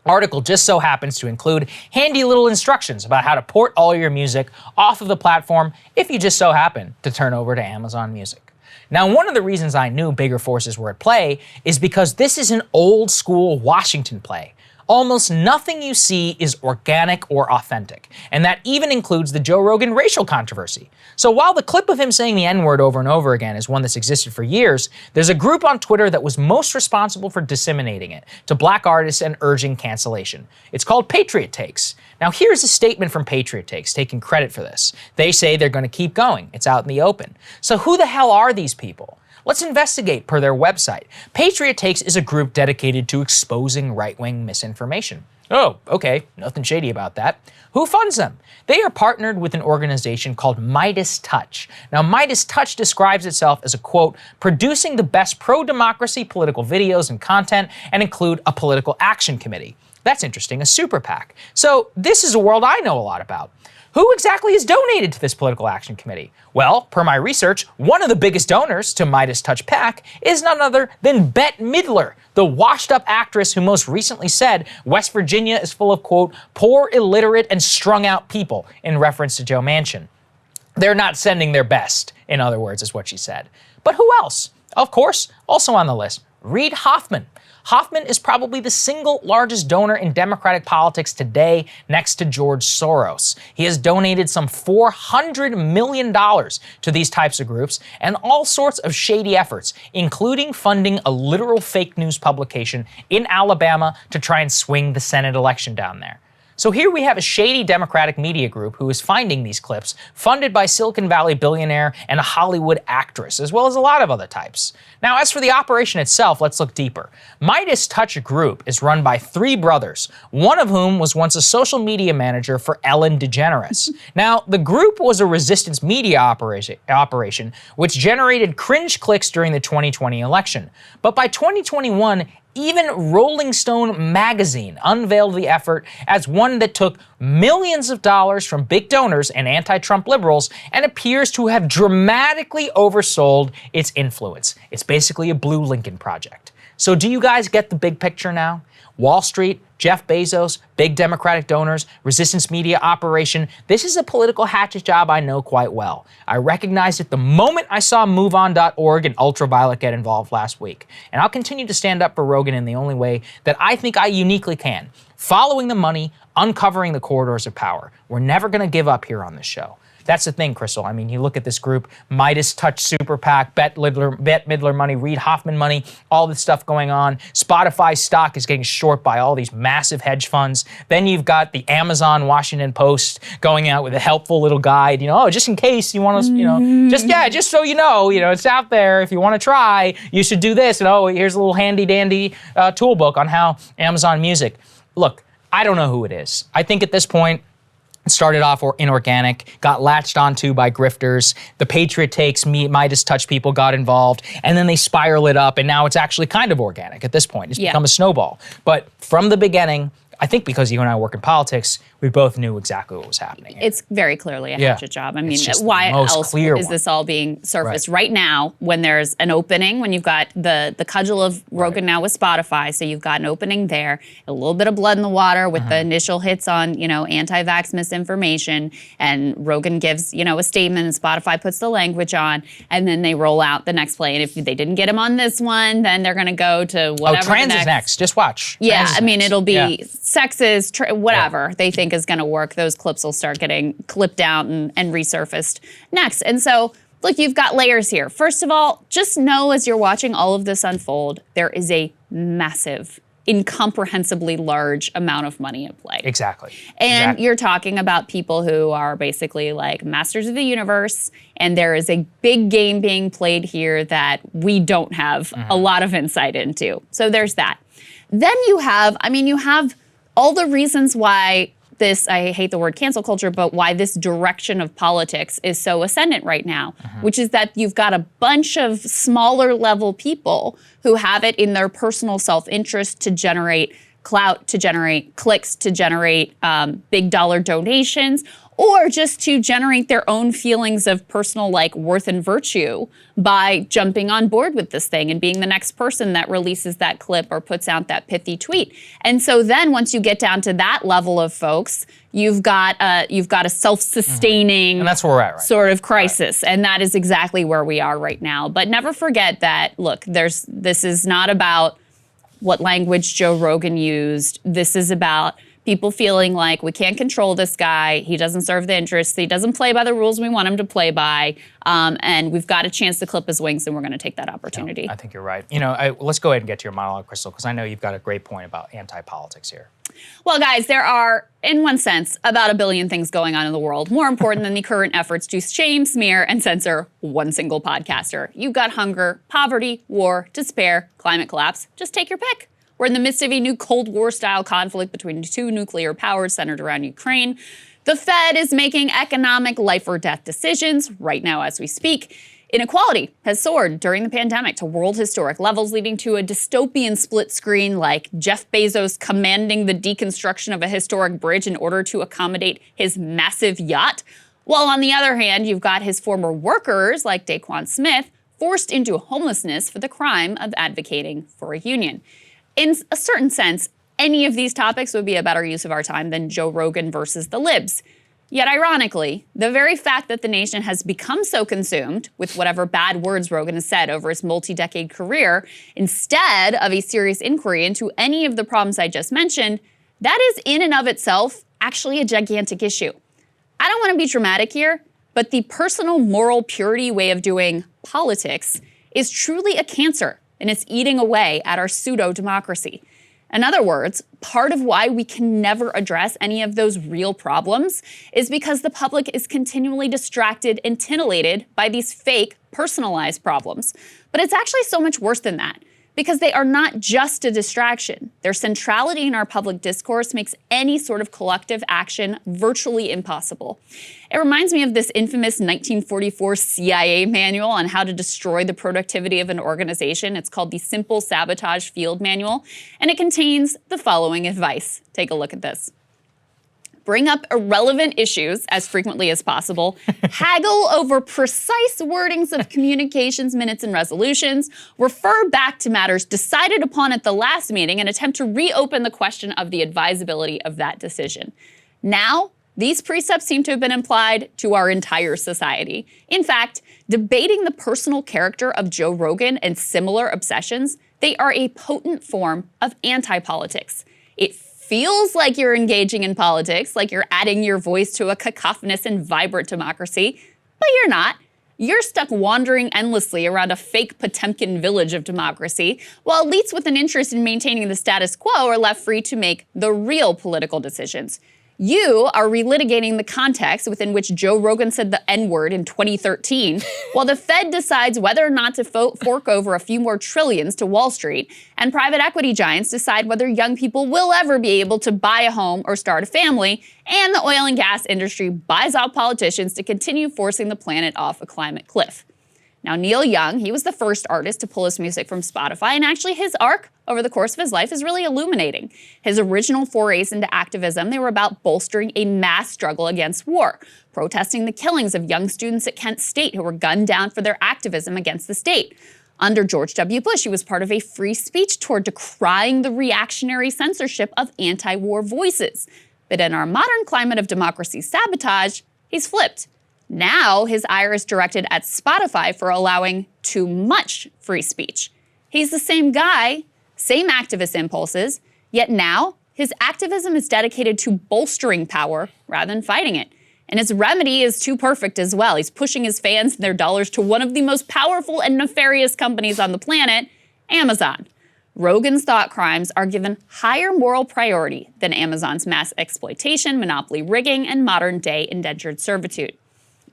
Article just so happens to include handy little instructions about how to port all your music off of the platform if you just so happen to turn over to Amazon Music. Now, one of the reasons I knew bigger forces were at play is because this is an old school Washington play. Almost nothing you see is organic or authentic, and that even includes the Joe Rogan racial controversy. So while the clip of him saying the N-word over and over again is one that's existed for years, there's a group on Twitter that was most responsible for disseminating it to black artists and urging cancellation. It's called Patriot Takes. Now here's a statement from Patriot Takes taking credit for this. They say they're going to keep going. It's out in the open. So who the hell are these people? Let's investigate per their website. Patriot Takes is a group dedicated to exposing right-wing misinformation. Oh, okay, nothing shady about that. Who funds them? They are partnered with an organization called Midas Touch. Now, Midas Touch describes itself as a, quote, producing the best pro-democracy political videos and content and include a political action committee. That's interesting, a super PAC. So this is a world I know a lot about. Who exactly is donated to this political action committee? Well, per my research, one of the biggest donors to Midas Touch PAC is none other than Bette Midler, the washed-up actress who most recently said West Virginia is full of, quote, poor, illiterate, and strung-out people, in reference to Joe Manchin. They're not sending their best, in other words, is what she said. But who else? Of course, also on the list, Reid Hoffman. Hoffman is probably the single largest donor in Democratic politics today, next to George Soros. He has donated some $400 million to these types of groups and all sorts of shady efforts, including funding a literal fake news publication in Alabama to try and swing the Senate election down there. So here we have a shady Democratic media group who is finding these clips, funded by Silicon Valley billionaire and a Hollywood actress, as well as a lot of other types. Now, as for the operation itself, let's look deeper. Midas Touch Group is run by three brothers, one of whom was once a social media manager for Ellen DeGeneres. Now, the group was a resistance media operation which generated cringe clicks during the 2020 election. But by 2021, even Rolling Stone magazine unveiled the effort as one that took millions of dollars from big donors and anti-Trump liberals and appears to have dramatically oversold its influence. It's basically a Blue Lincoln project. So do you guys get the big picture now? Wall Street, Jeff Bezos, big Democratic donors, resistance media operation. This is a political hatchet job I know quite well. I recognized it the moment I saw MoveOn.org and Ultraviolet get involved last week. And I'll continue to stand up for Rogan in the only way that I think I uniquely can. Following the money, uncovering the corridors of power. We're never going to give up here on this show. That's the thing, Krystal. I mean, you look at this group, Midas Touch Super PAC, Bette Midler money, Reid Hoffman money, all this stuff going on. Spotify stock is getting short by all these massive hedge funds. Then you've got the Amazon Washington Post going out with a helpful little guide, just in case you want to, just so you know, it's out there. If you want to try, you should do this. And here's a little handy dandy tool book on how Amazon Music. Look, I don't know who it is. I think at this point, it started off inorganic, got latched onto by grifters. The Patriot Takes, Midas Touch people got involved, and then they spiral it up, and now it's actually kind of organic at this point. It's become a snowball. But from the beginning, I think because you and I work in politics, we both knew exactly what was happening. It's very clearly a hatchet job. I mean, why else is this all being surfaced right now when there's an opening, when you've got the cudgel of Rogan now with Spotify, so you've got an opening there, a little bit of blood in the water with the initial hits on, anti-vax misinformation, and Rogan gives, a statement and Spotify puts the language on, and then they roll out the next play. And if they didn't get him on this one, then they're going to go to whatever trans is next. Just watch. Trans is next. It'll be sexist, whatever they think is going to work. Those clips will start getting clipped out and resurfaced next. And so, look, you've got layers here. First of all, just know as you're watching all of this unfold, there is a massive, incomprehensibly large amount of money at play. Exactly. And you're talking about people who are basically like masters of the universe, and there is a big game being played here that we don't have a lot of insight into. So there's that. Then you have all the reasons why this, I hate the word cancel culture, but why this direction of politics is so ascendant right now, which is that you've got a bunch of smaller level people who have it in their personal self-interest to generate clout, to generate clicks, to generate big dollar donations, or just to generate their own feelings of personal worth and virtue by jumping on board with this thing and being the next person that releases that clip or puts out that pithy tweet. And so then once you get down to that level of folks, you've got a self-sustaining and that's where we're at, right? Sort of crisis. And that is exactly where we are right now. But never forget that, look, this is not about what language Joe Rogan used. This is about people feeling like we can't control this guy. He doesn't serve the interests. He doesn't play by the rules we want him to play by. And we've got a chance to clip his wings, and we're going to take that opportunity. I think you're right. Let's go ahead and get to your monologue, Krystal, because I know you've got a great point about anti-politics here. Well, guys, there are, in one sense, about a billion things going on in the world, more important than the current efforts to shame, smear, and censor one single podcaster. You've got hunger, poverty, war, despair, climate collapse. Just take your pick. We're in the midst of a new Cold War-style conflict between two nuclear powers centered around Ukraine. The Fed is making economic life or death decisions right now as we speak. Inequality has soared during the pandemic to world historic levels, leading to a dystopian split screen like Jeff Bezos commanding the deconstruction of a historic bridge in order to accommodate his massive yacht. While on the other hand, you've got his former workers like Daquan Smith forced into homelessness for the crime of advocating for a union. In a certain sense, any of these topics would be a better use of our time than Joe Rogan versus the libs. Yet ironically, the very fact that the nation has become so consumed with whatever bad words Rogan has said over his multi-decade career, instead of a serious inquiry into any of the problems I just mentioned, that is in and of itself actually a gigantic issue. I don't want to be dramatic here, but the personal moral purity way of doing politics is truly a cancer, and it's eating away at our pseudo-democracy. In other words, part of why we can never address any of those real problems is because the public is continually distracted and titillated by these fake, personalized problems. But it's actually so much worse than that, because they are not just a distraction. Their centrality in our public discourse makes any sort of collective action virtually impossible. It reminds me of this infamous 1944 CIA manual on how to destroy the productivity of an organization. It's called the Simple Sabotage Field Manual, and it contains the following advice. Take a look at this. Bring up irrelevant issues as frequently as possible, haggle over precise wordings of communications minutes and resolutions, refer back to matters decided upon at the last meeting, and attempt to reopen the question of the advisability of that decision. Now, these precepts seem to have been applied to our entire society. In fact, debating the personal character of Joe Rogan and similar obsessions, they are a potent form of anti-politics. It feels like you're engaging in politics, like you're adding your voice to a cacophonous and vibrant democracy, but you're not. You're stuck wandering endlessly around a fake Potemkin village of democracy, while elites with an interest in maintaining the status quo are left free to make the real political decisions. You are relitigating the context within which Joe Rogan said the N-word in 2013, while the Fed decides whether or not to fork over a few more trillions to Wall Street, and private equity giants decide whether young people will ever be able to buy a home or start a family, and the oil and gas industry buys out politicians to continue forcing the planet off a climate cliff. Now, Neil Young, he was the first artist to pull his music from Spotify, and actually his arc over the course of his life is really illuminating. His original forays into activism, they were about bolstering a mass struggle against war, protesting the killings of young students at Kent State who were gunned down for their activism against the state. Under George W. Bush, he was part of a free speech tour decrying the reactionary censorship of anti-war voices. But in our modern climate of democracy sabotage, he's flipped. Now, his ire is directed at Spotify for allowing too much free speech. He's the same guy, same activist impulses, yet now his activism is dedicated to bolstering power rather than fighting it. And his remedy is too perfect as well. He's pushing his fans and their dollars to one of the most powerful and nefarious companies on the planet, Amazon. Rogan's thought crimes are given higher moral priority than Amazon's mass exploitation, monopoly rigging, and modern-day indentured servitude.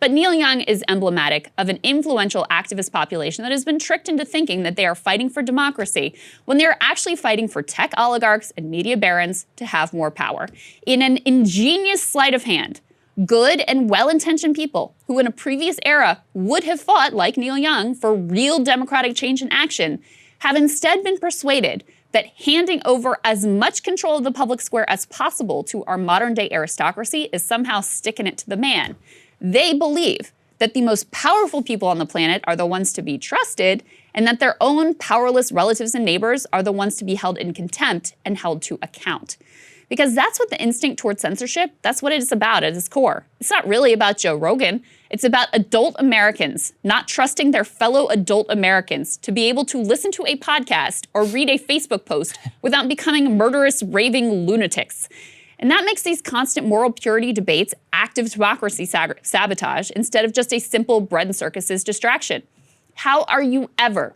But Neil Young is emblematic of an influential activist population that has been tricked into thinking that they are fighting for democracy when they are actually fighting for tech oligarchs and media barons to have more power. In an ingenious sleight of hand, good and well-intentioned people who in a previous era would have fought, like Neil Young, for real democratic change and action, have instead been persuaded that handing over as much control of the public square as possible to our modern-day aristocracy is somehow sticking it to the man. They believe that the most powerful people on the planet are the ones to be trusted, and that their own powerless relatives and neighbors are the ones to be held in contempt and held to account. Because that's what the instinct toward censorship, that's what it's about at its core. It's not really about Joe Rogan. It's about adult Americans not trusting their fellow adult Americans to be able to listen to a podcast or read a Facebook post without becoming murderous, raving lunatics. And that makes these constant moral purity debates active democracy sabotage instead of just a simple bread and circuses distraction. How are you ever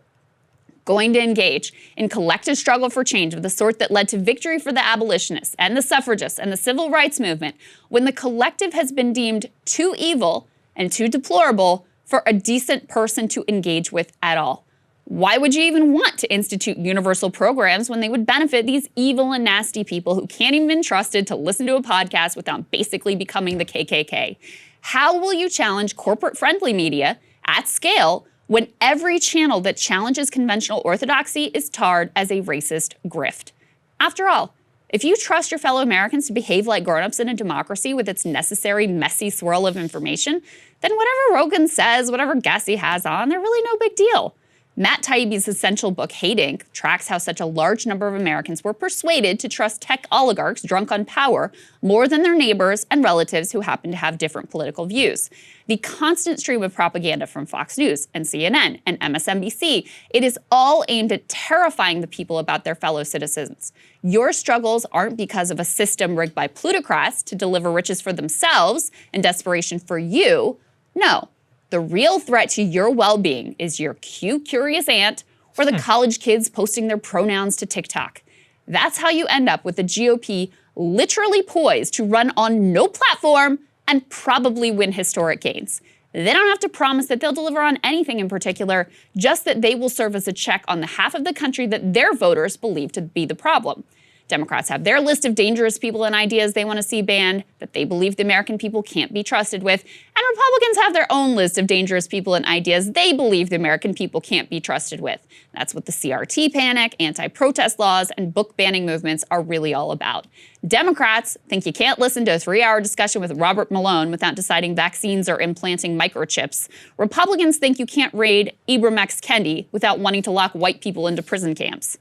going to engage in collective struggle for change of the sort that led to victory for the abolitionists and the suffragists and the civil rights movement when the collective has been deemed too evil and too deplorable for a decent person to engage with at all? Why would you even want to institute universal programs when they would benefit these evil and nasty people who can't even be trusted to listen to a podcast without basically becoming the KKK? How will you challenge corporate-friendly media at scale when every channel that challenges conventional orthodoxy is tarred as a racist grift? After all, if you trust your fellow Americans to behave like grown-ups in a democracy with its necessary messy swirl of information, then whatever Rogan says, whatever guests he has on, they're really no big deal. Matt Taibbi's essential book, Hate Inc., tracks how such a large number of Americans were persuaded to trust tech oligarchs drunk on power more than their neighbors and relatives who happen to have different political views. The constant stream of propaganda from Fox News and CNN and MSNBC, it is all aimed at terrifying the people about their fellow citizens. Your struggles aren't because of a system rigged by plutocrats to deliver riches for themselves and desperation for you. No. The real threat to your well-being is your cute, curious aunt or the college kids posting their pronouns to TikTok. That's how you end up with the GOP literally poised to run on no platform and probably win historic gains. They don't have to promise that they'll deliver on anything in particular, just that they will serve as a check on the half of the country that their voters believe to be the problem. Democrats have their list of dangerous people and ideas they want to see banned that they believe the American people can't be trusted with, and Republicans have their own list of dangerous people and ideas they believe the American people can't be trusted with. That's what the CRT panic, anti-protest laws, and book banning movements are really all about. Democrats think you can't listen to a 3-hour discussion with Robert Malone without deciding vaccines or implanting microchips. Republicans think you can't raid Ibram X. Kendi without wanting to lock white people into prison camps.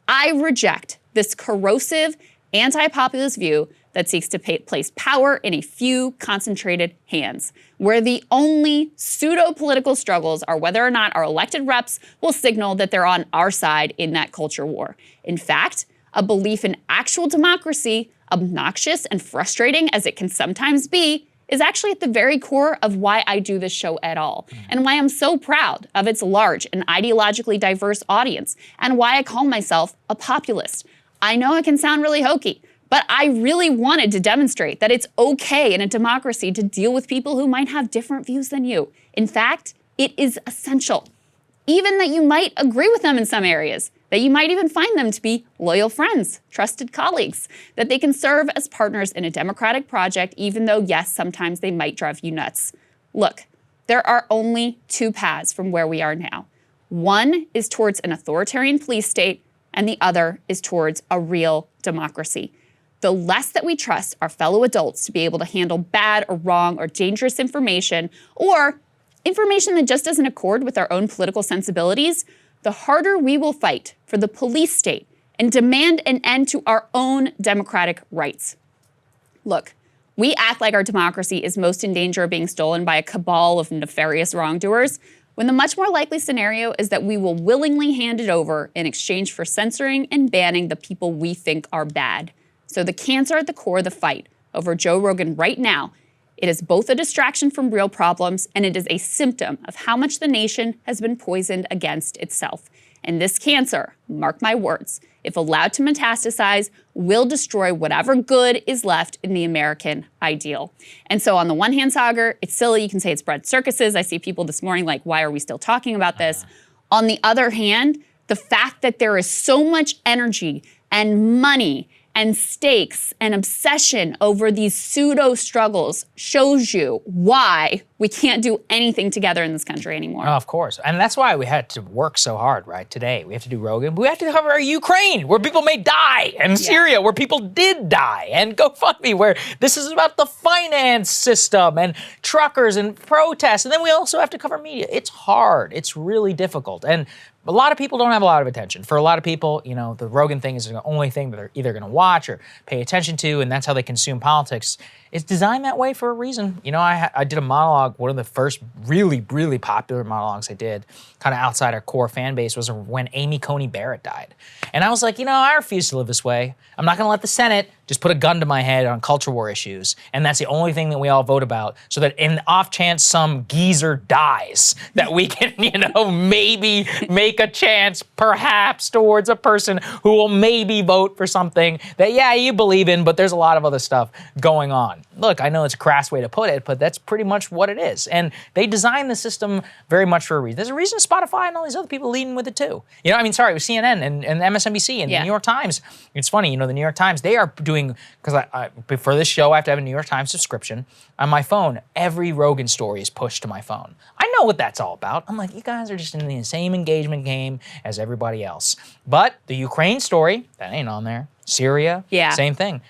I reject this corrosive, anti-populist view that seeks to place power in a few concentrated hands, where the only pseudo-political struggles are whether or not our elected reps will signal that they're on our side in that culture war. In fact, a belief in actual democracy, obnoxious and frustrating as it can sometimes be, is actually at the very core of why I do this show at all, and why I'm so proud of its large and ideologically diverse audience, and why I call myself a populist. I know it can sound really hokey, but I really wanted to demonstrate that it's okay in a democracy to deal with people who might have different views than you. In fact, it is essential. Even that you might agree with them in some areas, that you might even find them to be loyal friends, trusted colleagues, that they can serve as partners in a democratic project, even though, yes, sometimes they might drive you nuts. Look, there are only two paths from where we are now. One is towards an authoritarian police state, and the other is towards a real democracy. The less that we trust our fellow adults to be able to handle bad or wrong or dangerous information, or information that just doesn't accord with our own political sensibilities, the harder we will fight for the police state and demand an end to our own democratic rights. Look, we act like our democracy is most in danger of being stolen by a cabal of nefarious wrongdoers, when the much more likely scenario is that we will willingly hand it over in exchange for censoring and banning the people we think are bad. So the cancer at the core of the fight over Joe Rogan right now, it is both a distraction from real problems and it is a symptom of how much the nation has been poisoned against itself. And this cancer, mark my words, if allowed to metastasize, will destroy whatever good is left in the American ideal. And so on the one hand, Saagar, it's silly. You can say it's bred circuses. I see people this morning like, why are we still talking about this? On the other hand, the fact that there is so much energy and money and stakes and obsession over these pseudo struggles shows you why we can't do anything together in this country anymore. Oh, of course. And that's why we had to work so hard, right? Today, we have to do Rogan. We have to cover Ukraine, where people may die, and Syria, where people did die, and Gofundme, where this is about the finance system, and truckers, and protests. And then we also have to cover media. It's hard. It's really difficult. And a lot of people don't have a lot of attention. For a lot of people, you know, the Rogan thing is the only thing that they're either going to watch or pay attention to, and that's how they consume politics. It's designed that way for a reason. You know, I did a monologue, one of the first really, really popular monologues I did, kind of outside our core fan base, was when Amy Coney Barrett died. And I was like, you know, I refuse to live this way. I'm not going to let the Senate just put a gun to my head on culture war issues. And that's the only thing that we all vote about, so that in the off chance some geezer dies, that we can, you know, maybe make a chance, perhaps, towards a person who will maybe vote for something that, yeah, you believe in, but there's a lot of other stuff going on. Look, I know it's a crass way to put it, but that's pretty much what it is. And they designed the system very much for a reason. There's a reason Spotify and all these other people leading with it too. You know, I mean, sorry, it was CNN and MSNBC and the New York Times. It's funny, you know, the New York Times, they are doing, because for this show, I have to have a New York Times subscription. On my phone, every Rogan story is pushed to my phone. I know what that's all about. I'm like, you guys are just in the same engagement game as everybody else. But the Ukraine story, that ain't on there. Syria, Yeah. same thing.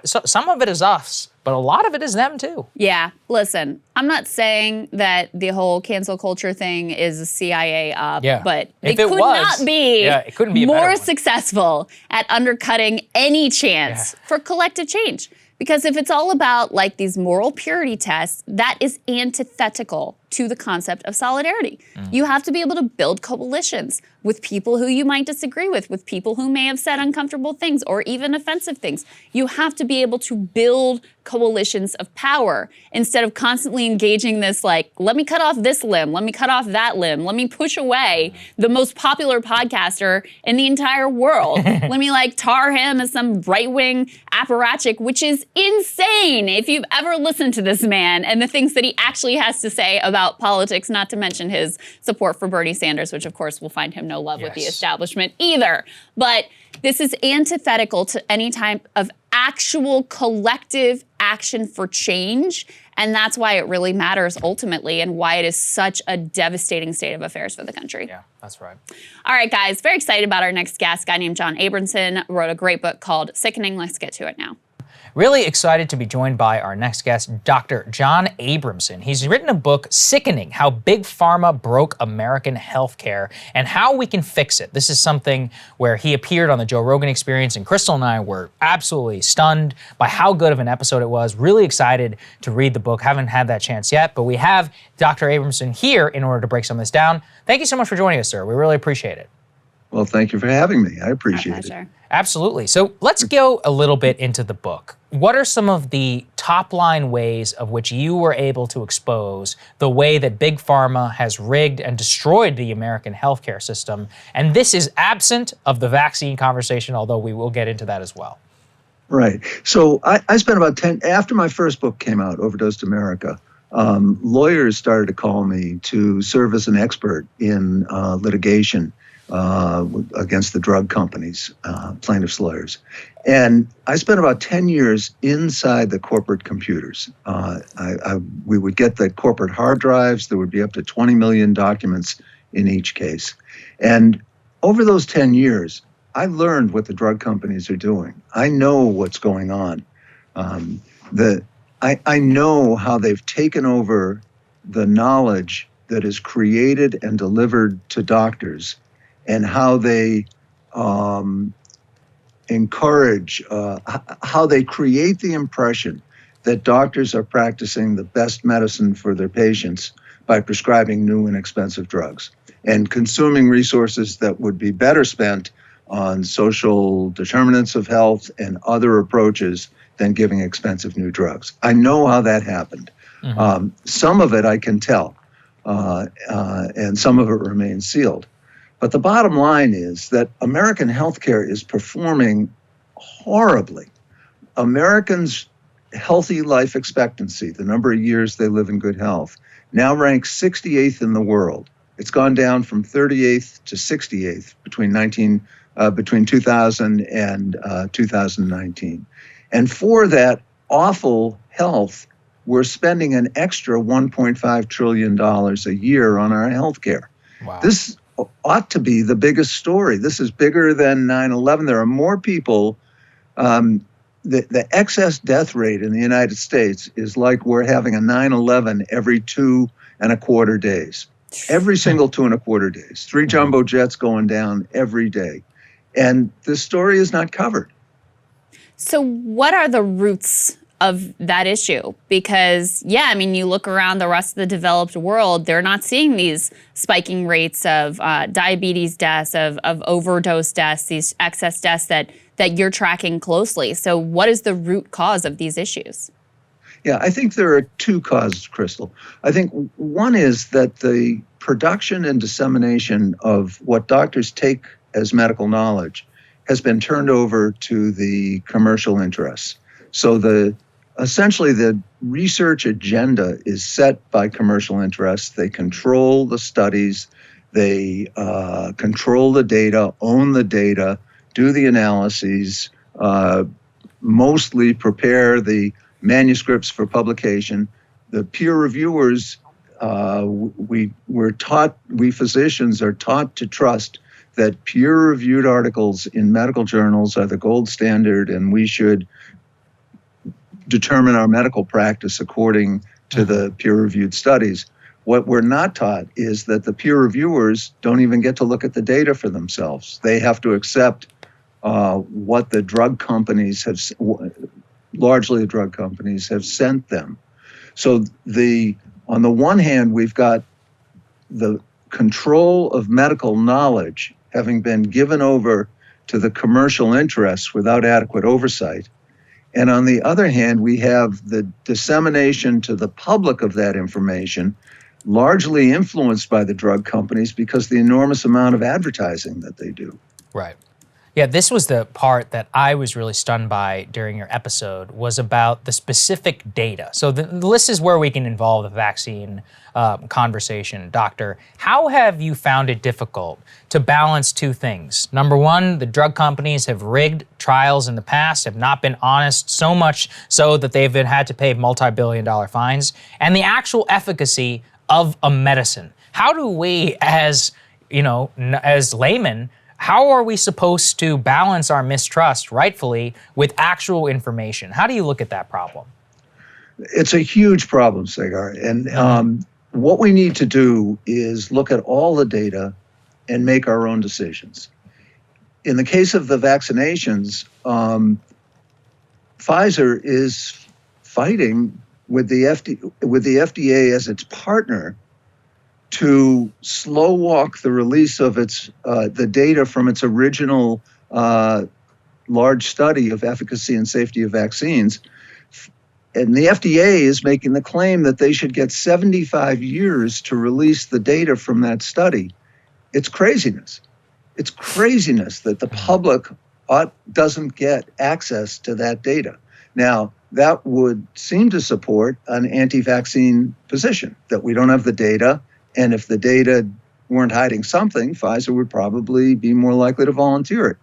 Some of it is us, but a lot of it is them too. Yeah, listen, I'm not saying that the whole cancel culture thing is a CIA op, but If they it could was, not be it couldn't be a better more one. successful at undercutting any chance for collective change. Because if it's all about like these moral purity tests, that is antithetical to the concept of solidarity. You have to be able to build coalitions with people who you might disagree with people who may have said uncomfortable things or even offensive things. You have to be able to build coalitions of power instead of constantly engaging this like, let me cut off this limb, let me cut off that limb, let me push away the most popular podcaster in the entire world. Let me like tar him as some right-wing apparatchik, which is insane if you've ever listened to this man and the things that he actually has to say about politics, not to mention his support for Bernie Sanders, which of course will find him no love with the establishment either. But this is antithetical to any type of actual collective action for change. And that's why it really matters ultimately and why it is such a devastating state of affairs for the country. Yeah, that's right. All right, guys, very excited about our next guest. A guy named John Abramson wrote a great book called Sickening. Let's get to it now. Really excited to be joined by our next guest, Dr. John Abramson. He's written a book, Sickening, How Big Pharma Broke American Healthcare and How We Can Fix It. This is something where he appeared on the Joe Rogan Experience, and Krystal and I were absolutely stunned by how good of an episode it was. Really excited to read the book. Haven't had that chance yet, but we have Dr. Abramson here in order to break some of this down. Thank you so much for joining us, sir. We really appreciate it. Well, thank you for having me. I appreciate it. Absolutely. So let's go a little bit into the book. What are some of the top line ways of which you were able to expose the way that Big Pharma has rigged and destroyed the American healthcare system? And this is absent of the vaccine conversation, although we will get into that as well. Right. So I spent about after my first book came out, Overdosed America, lawyers started to call me to serve as an expert in litigation against the drug companies, plaintiffs' lawyers. And I spent about 10 years inside the corporate computers. We would get the corporate hard drives. There would be up to 20 million documents in each case. And over those 10 years, I learned what the drug companies are doing. I know what's going on. I know how they've taken over the knowledge that is created and delivered to doctors, and how they encourage, how they create the impression that doctors are practicing the best medicine for their patients by prescribing new and expensive drugs and consuming resources that would be better spent on social determinants of health and other approaches than giving expensive new drugs. I know how that happened. Some of it I can tell, and some of it remains sealed. But the bottom line is that American healthcare is performing horribly. Americans' healthy life expectancy, the number of years they live in good health, now ranks 68th in the world. It's gone down from 38th to 68th between 2000 and 2019. And for that awful health, we're spending an extra $1.5 trillion a year on our healthcare. Wow. This ought to be the biggest story. This is bigger than 9/11. There are more people. The excess death rate in the United States is like we're having a 9/11 every 2.25 days. Every single 2.25 days. 3 jumbo jets going down every day. And this story is not covered. So what are the roots of that issue? Because, yeah, I mean, you look around the rest of the developed world, they're not seeing these spiking rates of diabetes deaths, of overdose deaths, these excess deaths that you're tracking closely. So what is the root cause of these issues? Yeah, I think there are two causes, Krystal. I think one is that the production and dissemination of what doctors take as medical knowledge has been turned over to the commercial interests. So essentially the research agenda is set by commercial interests. They control the studies, they control the data, own the data, do the analyses, mostly prepare the manuscripts for publication. The peer reviewers, we physicians are taught to trust that peer-reviewed articles in medical journals are the gold standard, and we should determine our medical practice according to the peer-reviewed studies. What we're not taught is that the peer reviewers don't even get to look at the data for themselves. They have to accept what the drug companies have, largely the drug companies, have sent them. So on the one hand, we've got the control of medical knowledge having been given over to the commercial interests without adequate oversight. And on the other hand, we have the dissemination to the public of that information, largely influenced by the drug companies because of the enormous amount of advertising that they do. Right. Yeah, this was the part that I was really stunned by during your episode, was about the specific data. So this is where we can involve the vaccine conversation. Doctor, how have you found it difficult to balance two things? Number one, the drug companies have rigged trials in the past, have not been honest, so much so that they've had to pay multi-billion-dollar fines, and the actual efficacy of a medicine. How do we, as laymen, how are we supposed to balance our mistrust rightfully with actual information? How do you look at that problem? It's a huge problem, Saagar. And what we need to do is look at all the data and make our own decisions. In the case of the vaccinations, Pfizer is fighting with the FDA as its partner to slow walk the release of the data from its original large study of efficacy and safety of vaccines. And the FDA is making the claim that they should get 75 years to release the data from that study. It's craziness. It's craziness that the public doesn't get access to that data. Now, that would seem to support an anti-vaccine position, that we don't have the data, and if the data weren't hiding something, Pfizer would probably be more likely to volunteer it.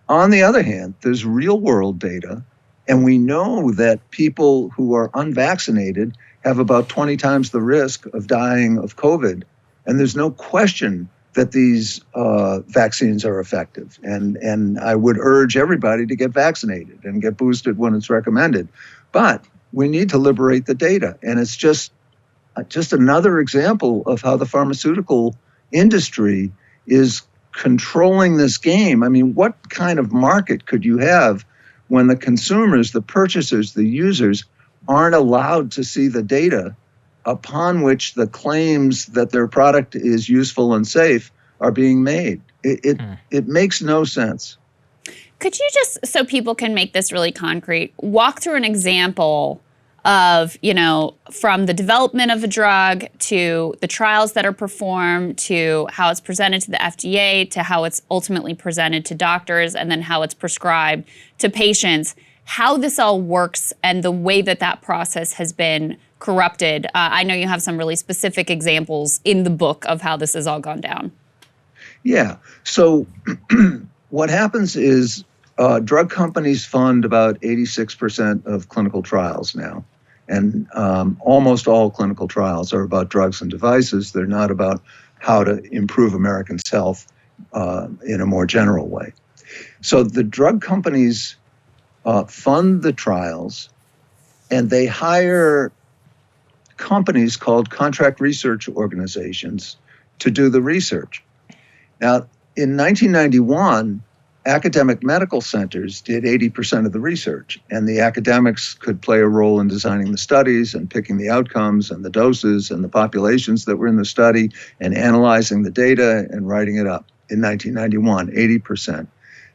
On the other hand, there's real-world data, and we know that people who are unvaccinated have about 20 times the risk of dying of COVID, and there's no question that these vaccines are effective. And I would urge everybody to get vaccinated and get boosted when it's recommended. But we need to liberate the data. And it's just another example of how the pharmaceutical industry is controlling this game. I mean, what kind of market could you have when the consumers, the purchasers, the users aren't allowed to see the data upon which the claims that their product is useful and safe are being made? It makes no sense. Could you just, so people can make this really concrete, walk through an example of, from the development of a drug to the trials that are performed to how it's presented to the FDA to how it's ultimately presented to doctors and then how it's prescribed to patients, how this all works and the way that process has been corrupted? I know you have some really specific examples in the book of how this has all gone down. Yeah. So what happens is drug companies fund about 86% of clinical trials now. And almost all clinical trials are about drugs and devices. They're not about how to improve Americans' health in a more general way. So the drug companies fund the trials, and they hire companies called contract research organizations to do the research. Now, in 1991, academic medical centers did 80% of the research, and the academics could play a role in designing the studies and picking the outcomes and the doses and the populations that were in the study and analyzing the data and writing it up. In 1991, 80%.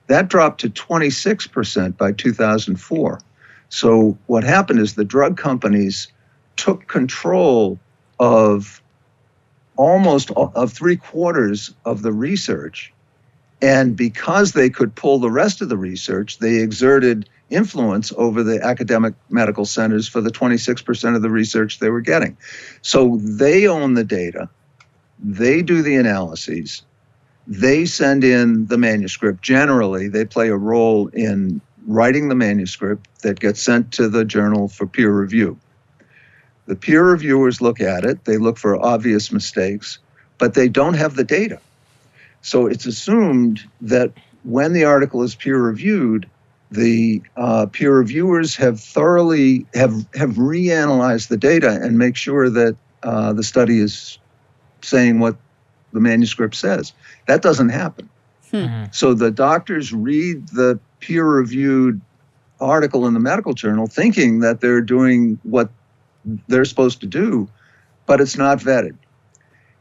That dropped to 26% by 2004. So what happened is the drug companies took control of almost of 3/4 of the research. And because they could pull the rest of the research, they exerted influence over the academic medical centers for the 26% of the research they were getting. So they own the data, they do the analyses, they send in the manuscript. Generally, they play a role in writing the manuscript that gets sent to the journal for peer review. The peer reviewers look at it, they look for obvious mistakes, but they don't have the data. So it's assumed that when the article is peer-reviewed, the peer reviewers have thoroughly reanalyzed the data and make sure that the study is saying what the manuscript says. That doesn't happen. So the doctors read the peer-reviewed article in the medical journal thinking that they're doing what they're supposed to do, but it's not vetted.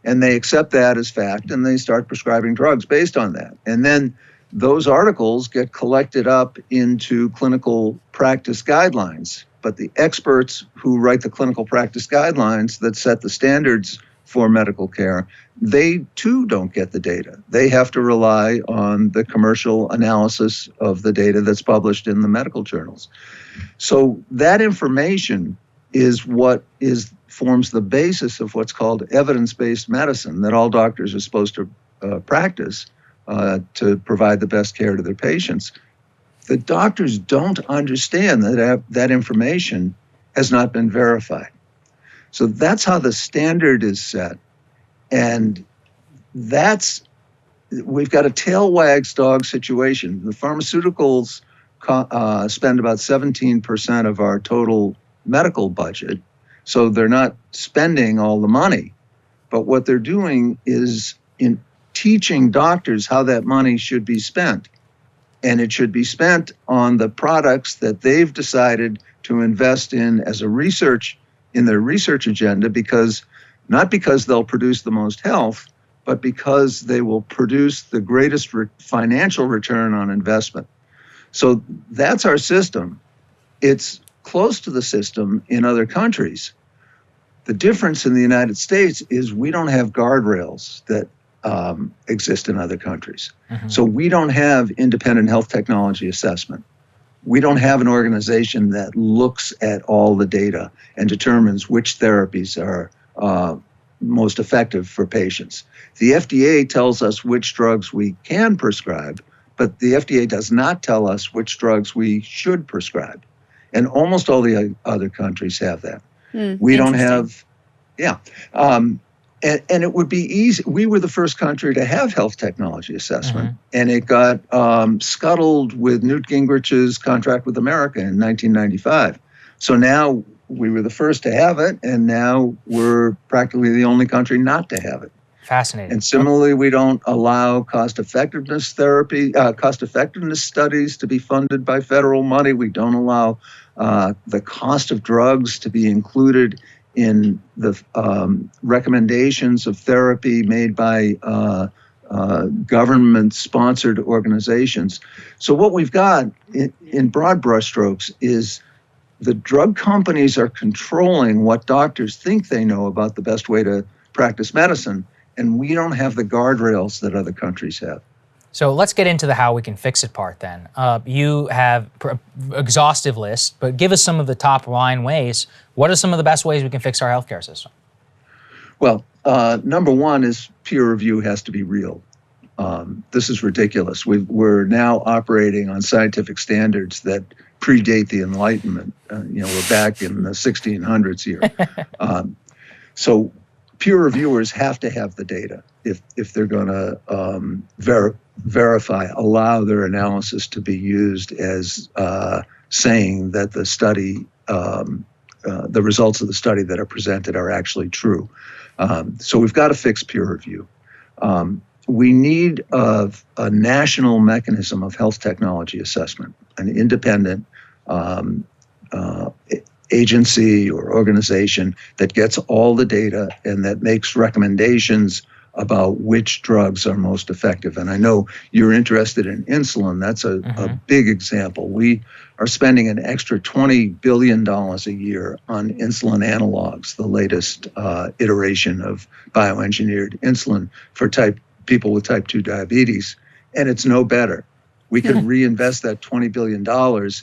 And they accept that as fact, and they start prescribing drugs based on that. And then those articles get collected up into clinical practice guidelines. But the experts who write the clinical practice guidelines that set the standards for medical care, they too don't get the data. They have to rely on the commercial analysis of the data that's published in the medical journals. So that information is what forms the basis of what's called evidence-based medicine that all doctors are supposed to practice to provide the best care to their patients. The doctors don't understand that information has not been verified. So that's how the standard is set. And we've got a tail wags dog situation. The pharmaceuticals spend about 17% of our total medical budget. So they're not spending all the money. But what they're doing is in teaching doctors how that money should be spent. And it should be spent on the products that they've decided to invest in as in their research agenda, not because they'll produce the most health, but because they will produce the greatest financial return on investment. So that's our system. It's close to the system in other countries. The difference in the United States is we don't have guardrails that exist in other countries. So we don't have independent health technology assessment. We don't have an organization that looks at all the data and determines which therapies are most effective for patients. The FDA tells us which drugs we can prescribe, but the FDA does not tell us which drugs we should prescribe. And almost all the other countries have that. We don't have, and it would be easy. We were the first country to have health technology assessment, and it got scuttled with Newt Gingrich's contract with America in 1995. So now we were the first to have it, and now we're practically the only country not to have it. Fascinating. And similarly, we don't allow cost-effectiveness studies to be funded by federal money. We don't allow the cost of drugs to be included in the recommendations of therapy made by government-sponsored organizations. So what we've got in broad brushstrokes is the drug companies are controlling what doctors think they know about the best way to practice medicine, and we don't have the guardrails that other countries have. So let's get into the how we can fix it part then. You have an exhaustive list, but give us some of the top line ways. What are some of the best ways we can fix our healthcare system? Well, number one is peer review has to be real. This is ridiculous. We're now operating on scientific standards that predate the Enlightenment. We're back in the 1600s here. So peer reviewers have to have the data if they're going to allow their analysis to be used as saying that the study, the results of the study that are presented are actually true. So we've got to fix peer review. We need a national mechanism of health technology assessment, an independent agency or organization that gets all the data and that makes recommendations about which drugs are most effective. And I know you're interested in insulin. That's a big example. We are spending an extra $20 billion a year on insulin analogs, the latest iteration of bioengineered insulin for people with type 2 diabetes, and it's no better. We could reinvest that $20 billion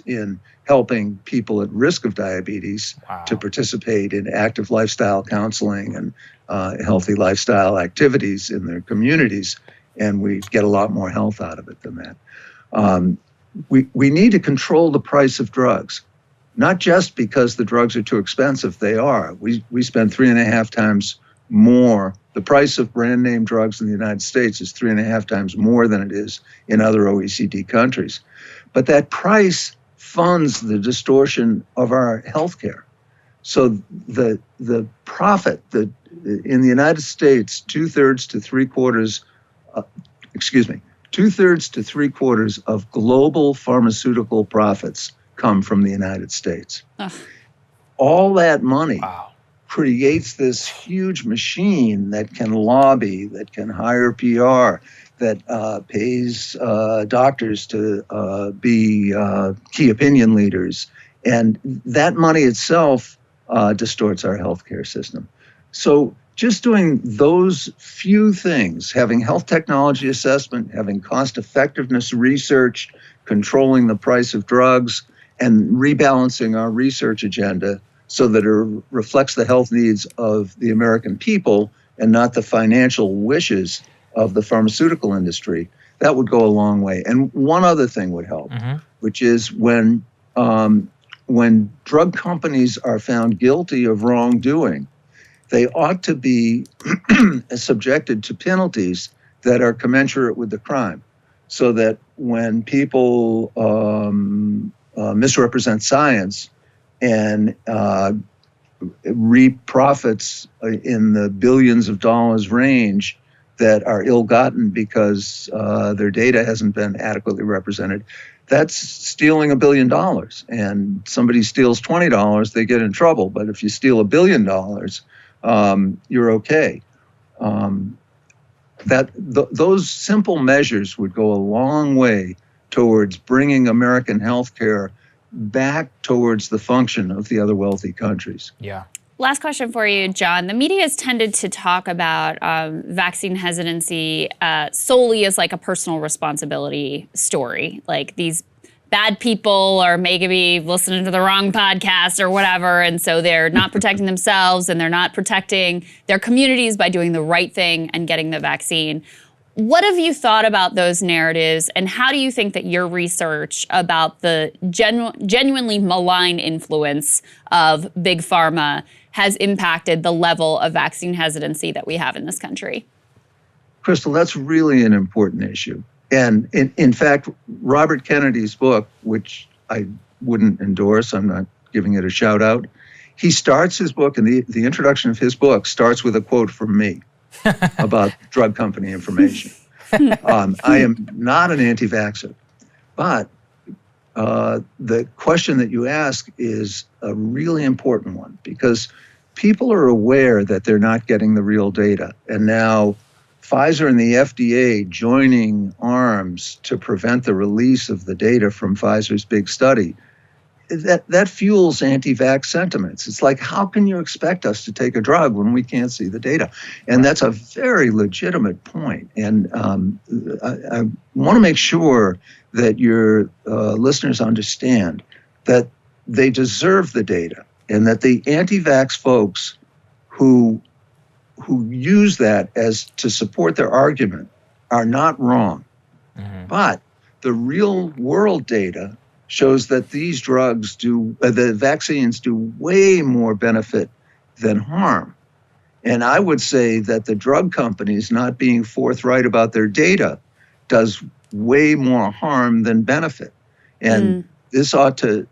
in helping people at risk of diabetes to participate in active lifestyle counseling and healthy lifestyle activities in their communities, and we get a lot more health out of it than that. We need to control the price of drugs, not just because the drugs are too expensive. They are. We spend 3.5 times more The price of brand name drugs in the United States is 3.5 times more than it is in other OECD countries. But that price funds the distortion of our healthcare. So the profit in the United States, 2/3 to 3/4 of global pharmaceutical profits come from the United States. Ugh. All that money creates this huge machine that can lobby, that can hire PR, that pays doctors to be key opinion leaders. And that money itself distorts our healthcare system. So just doing those few things, having health technology assessment, having cost effectiveness research, controlling the price of drugs, and rebalancing our research agenda so that it reflects the health needs of the American people and not the financial wishes of the pharmaceutical industry, that would go a long way. And one other thing would help, which is when drug companies are found guilty of wrongdoing, they ought to be subjected to penalties that are commensurate with the crime, so that when people misrepresent science and reap profits in the billions of dollars range that are ill-gotten because their data hasn't been adequately represented, that's stealing $1 billion. And somebody steals $20, they get in trouble. But if you steal $1 billion, you're okay. Those simple measures would go a long way towards bringing American healthcare back towards the function of the other wealthy countries. Yeah. Last question for you, John. The media has tended to talk about vaccine hesitancy solely as like a personal responsibility story. Like these bad people are maybe listening to the wrong podcast or whatever, and so they're not protecting themselves and they're not protecting their communities by doing the right thing and getting the vaccine. What have you thought about those narratives, and how do you think that your research about the genuinely malign influence of big pharma has impacted the level of vaccine hesitancy that we have in this country? Krystal, that's really an important issue. And in fact, Robert Kennedy's book, which I wouldn't endorse, I'm not giving it a shout out, he starts his book, and the introduction of his book starts with a quote from me about drug company information. I am not an anti-vaxxer, but the question that you ask is a really important one, because people are aware that they're not getting the real data. And now Pfizer and the FDA joining arms to prevent the release of the data from Pfizer's big study, that fuels anti-vax sentiments. It's like, how can you expect us to take a drug when we can't see the data? And that's a very legitimate point. And I want to make sure that your listeners understand that they deserve the data, and that the anti-vax folks who use that as to support their argument are not wrong. But the real world data shows that these drugs the vaccines do way more benefit than harm. And I would say that the drug companies not being forthright about their data does way more harm than benefit. And this ought to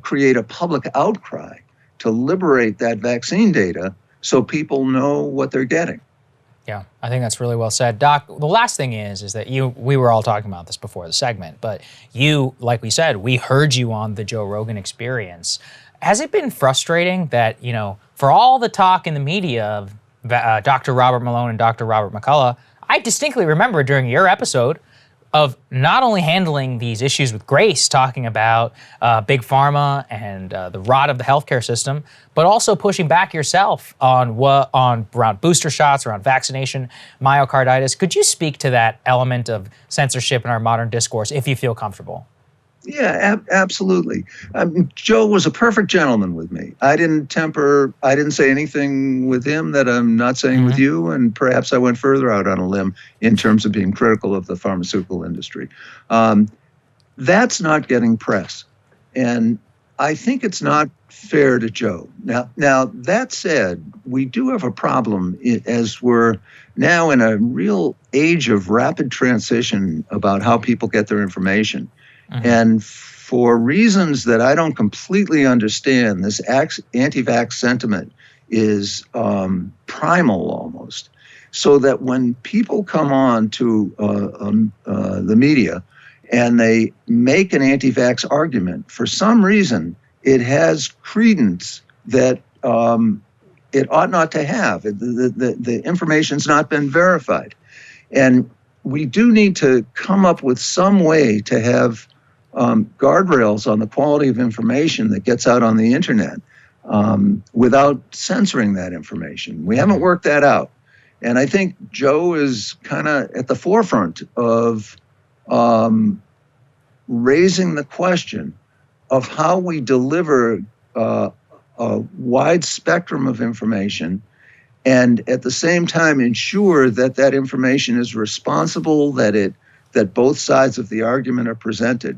create a public outcry to liberate that vaccine data so people know what they're getting. Yeah, I think that's really well said. Doc, the last thing is that we were all talking about this before the segment, but you, like we said, we heard you on the Joe Rogan Experience. Has it been frustrating that, for all the talk in the media of Dr. Robert Malone and Dr. Robert McCullough, I distinctly remember during your episode of not only handling these issues with grace, talking about big pharma and the rot of the healthcare system, but also pushing back yourself on around booster shots, around vaccination, myocarditis. Could you speak to that element of censorship in our modern discourse, if you feel comfortable? Yeah, absolutely. Joe was a perfect gentleman with me. I didn't say anything with him that I'm not saying with you, and perhaps I went further out on a limb in terms of being critical of the pharmaceutical industry. That's not getting press. And I think it's not fair to Joe. Now that said, we do have a problem as we're now in a real age of rapid transition about how people get their information. And for reasons that I don't completely understand, this anti-vax sentiment is primal almost. So that when people come on to the media and they make an anti-vax argument, for some reason, it has credence that it ought not to have. The information's not been verified. And we do need to come up with some way to have guardrails on the quality of information that gets out on the internet without censoring that information. We haven't worked that out. And I think Joe is kind of at the forefront of raising the question of how we deliver a wide spectrum of information and at the same time ensure that that information is responsible, that both sides of the argument are presented.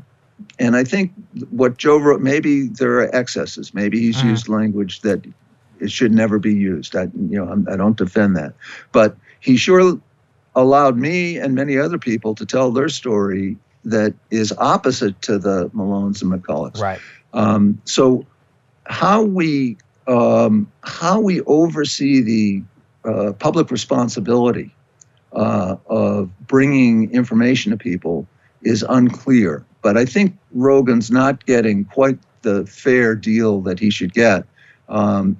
And I think what Joe wrote, maybe there are excesses. Maybe he's used language that it should never be used. I don't defend that. But he sure allowed me and many other people to tell their story that is opposite to the Malones and McCullochs. Right. So how we oversee the public responsibility of bringing information to people is unclear. But I think Rogan's not getting quite the fair deal that he should get.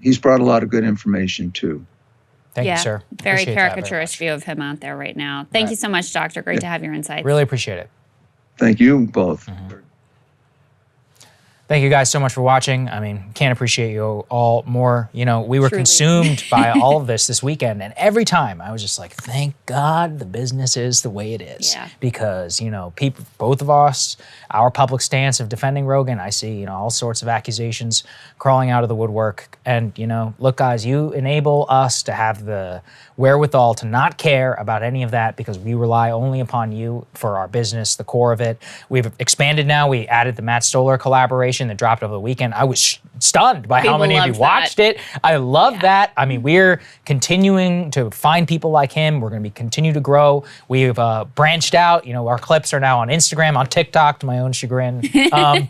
He's brought a lot of good information too. Thank you, sir. Very Appreciate caricaturish view of him out there right now. Thank you so much, Doctor. Great to have your insights. Really appreciate it. Thank you both. Thank you guys so much for watching. I mean, can't appreciate you all more. You know, we were consumed by all of this weekend, and every time I was just like, thank God the business is the way it is. Yeah. Because, you know, people, both of us, our public stance of defending Rogan, I see, you know, all sorts of accusations crawling out of the woodwork. And, you know, look, guys, you enable us to have the wherewithal to not care about any of that because we rely only upon you for our business, the core of it. We've expanded now. We added the Matt Stoller collaboration that dropped over the weekend. I was stunned by how many of you watched it. I love that. I mean, we're continuing to find people like him. We're going to continue to grow. We've branched out. You know, our clips are now on Instagram, on TikTok, to my own chagrin.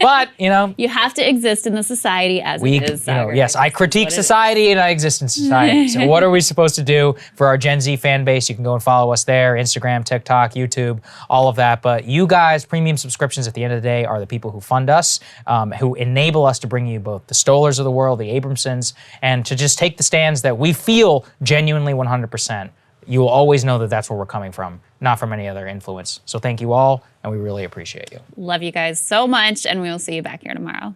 But, you know. You have to exist in the society as it is. You know, yes, I critique society and I exist in society. So what are we supposed to do for our Gen Z fan base? You can go and follow us there, Instagram, TikTok, YouTube, all of that. But you guys, premium subscriptions at the end of the day are the people who fund us, who enable us to bring you both the Stollers of the world, the Abramsons, and to just take the stands that we feel genuinely 100%. You will always know that that's where we're coming from, not from any other influence. So thank you all, and we really appreciate you. Love you guys so much, and we will see you back here tomorrow.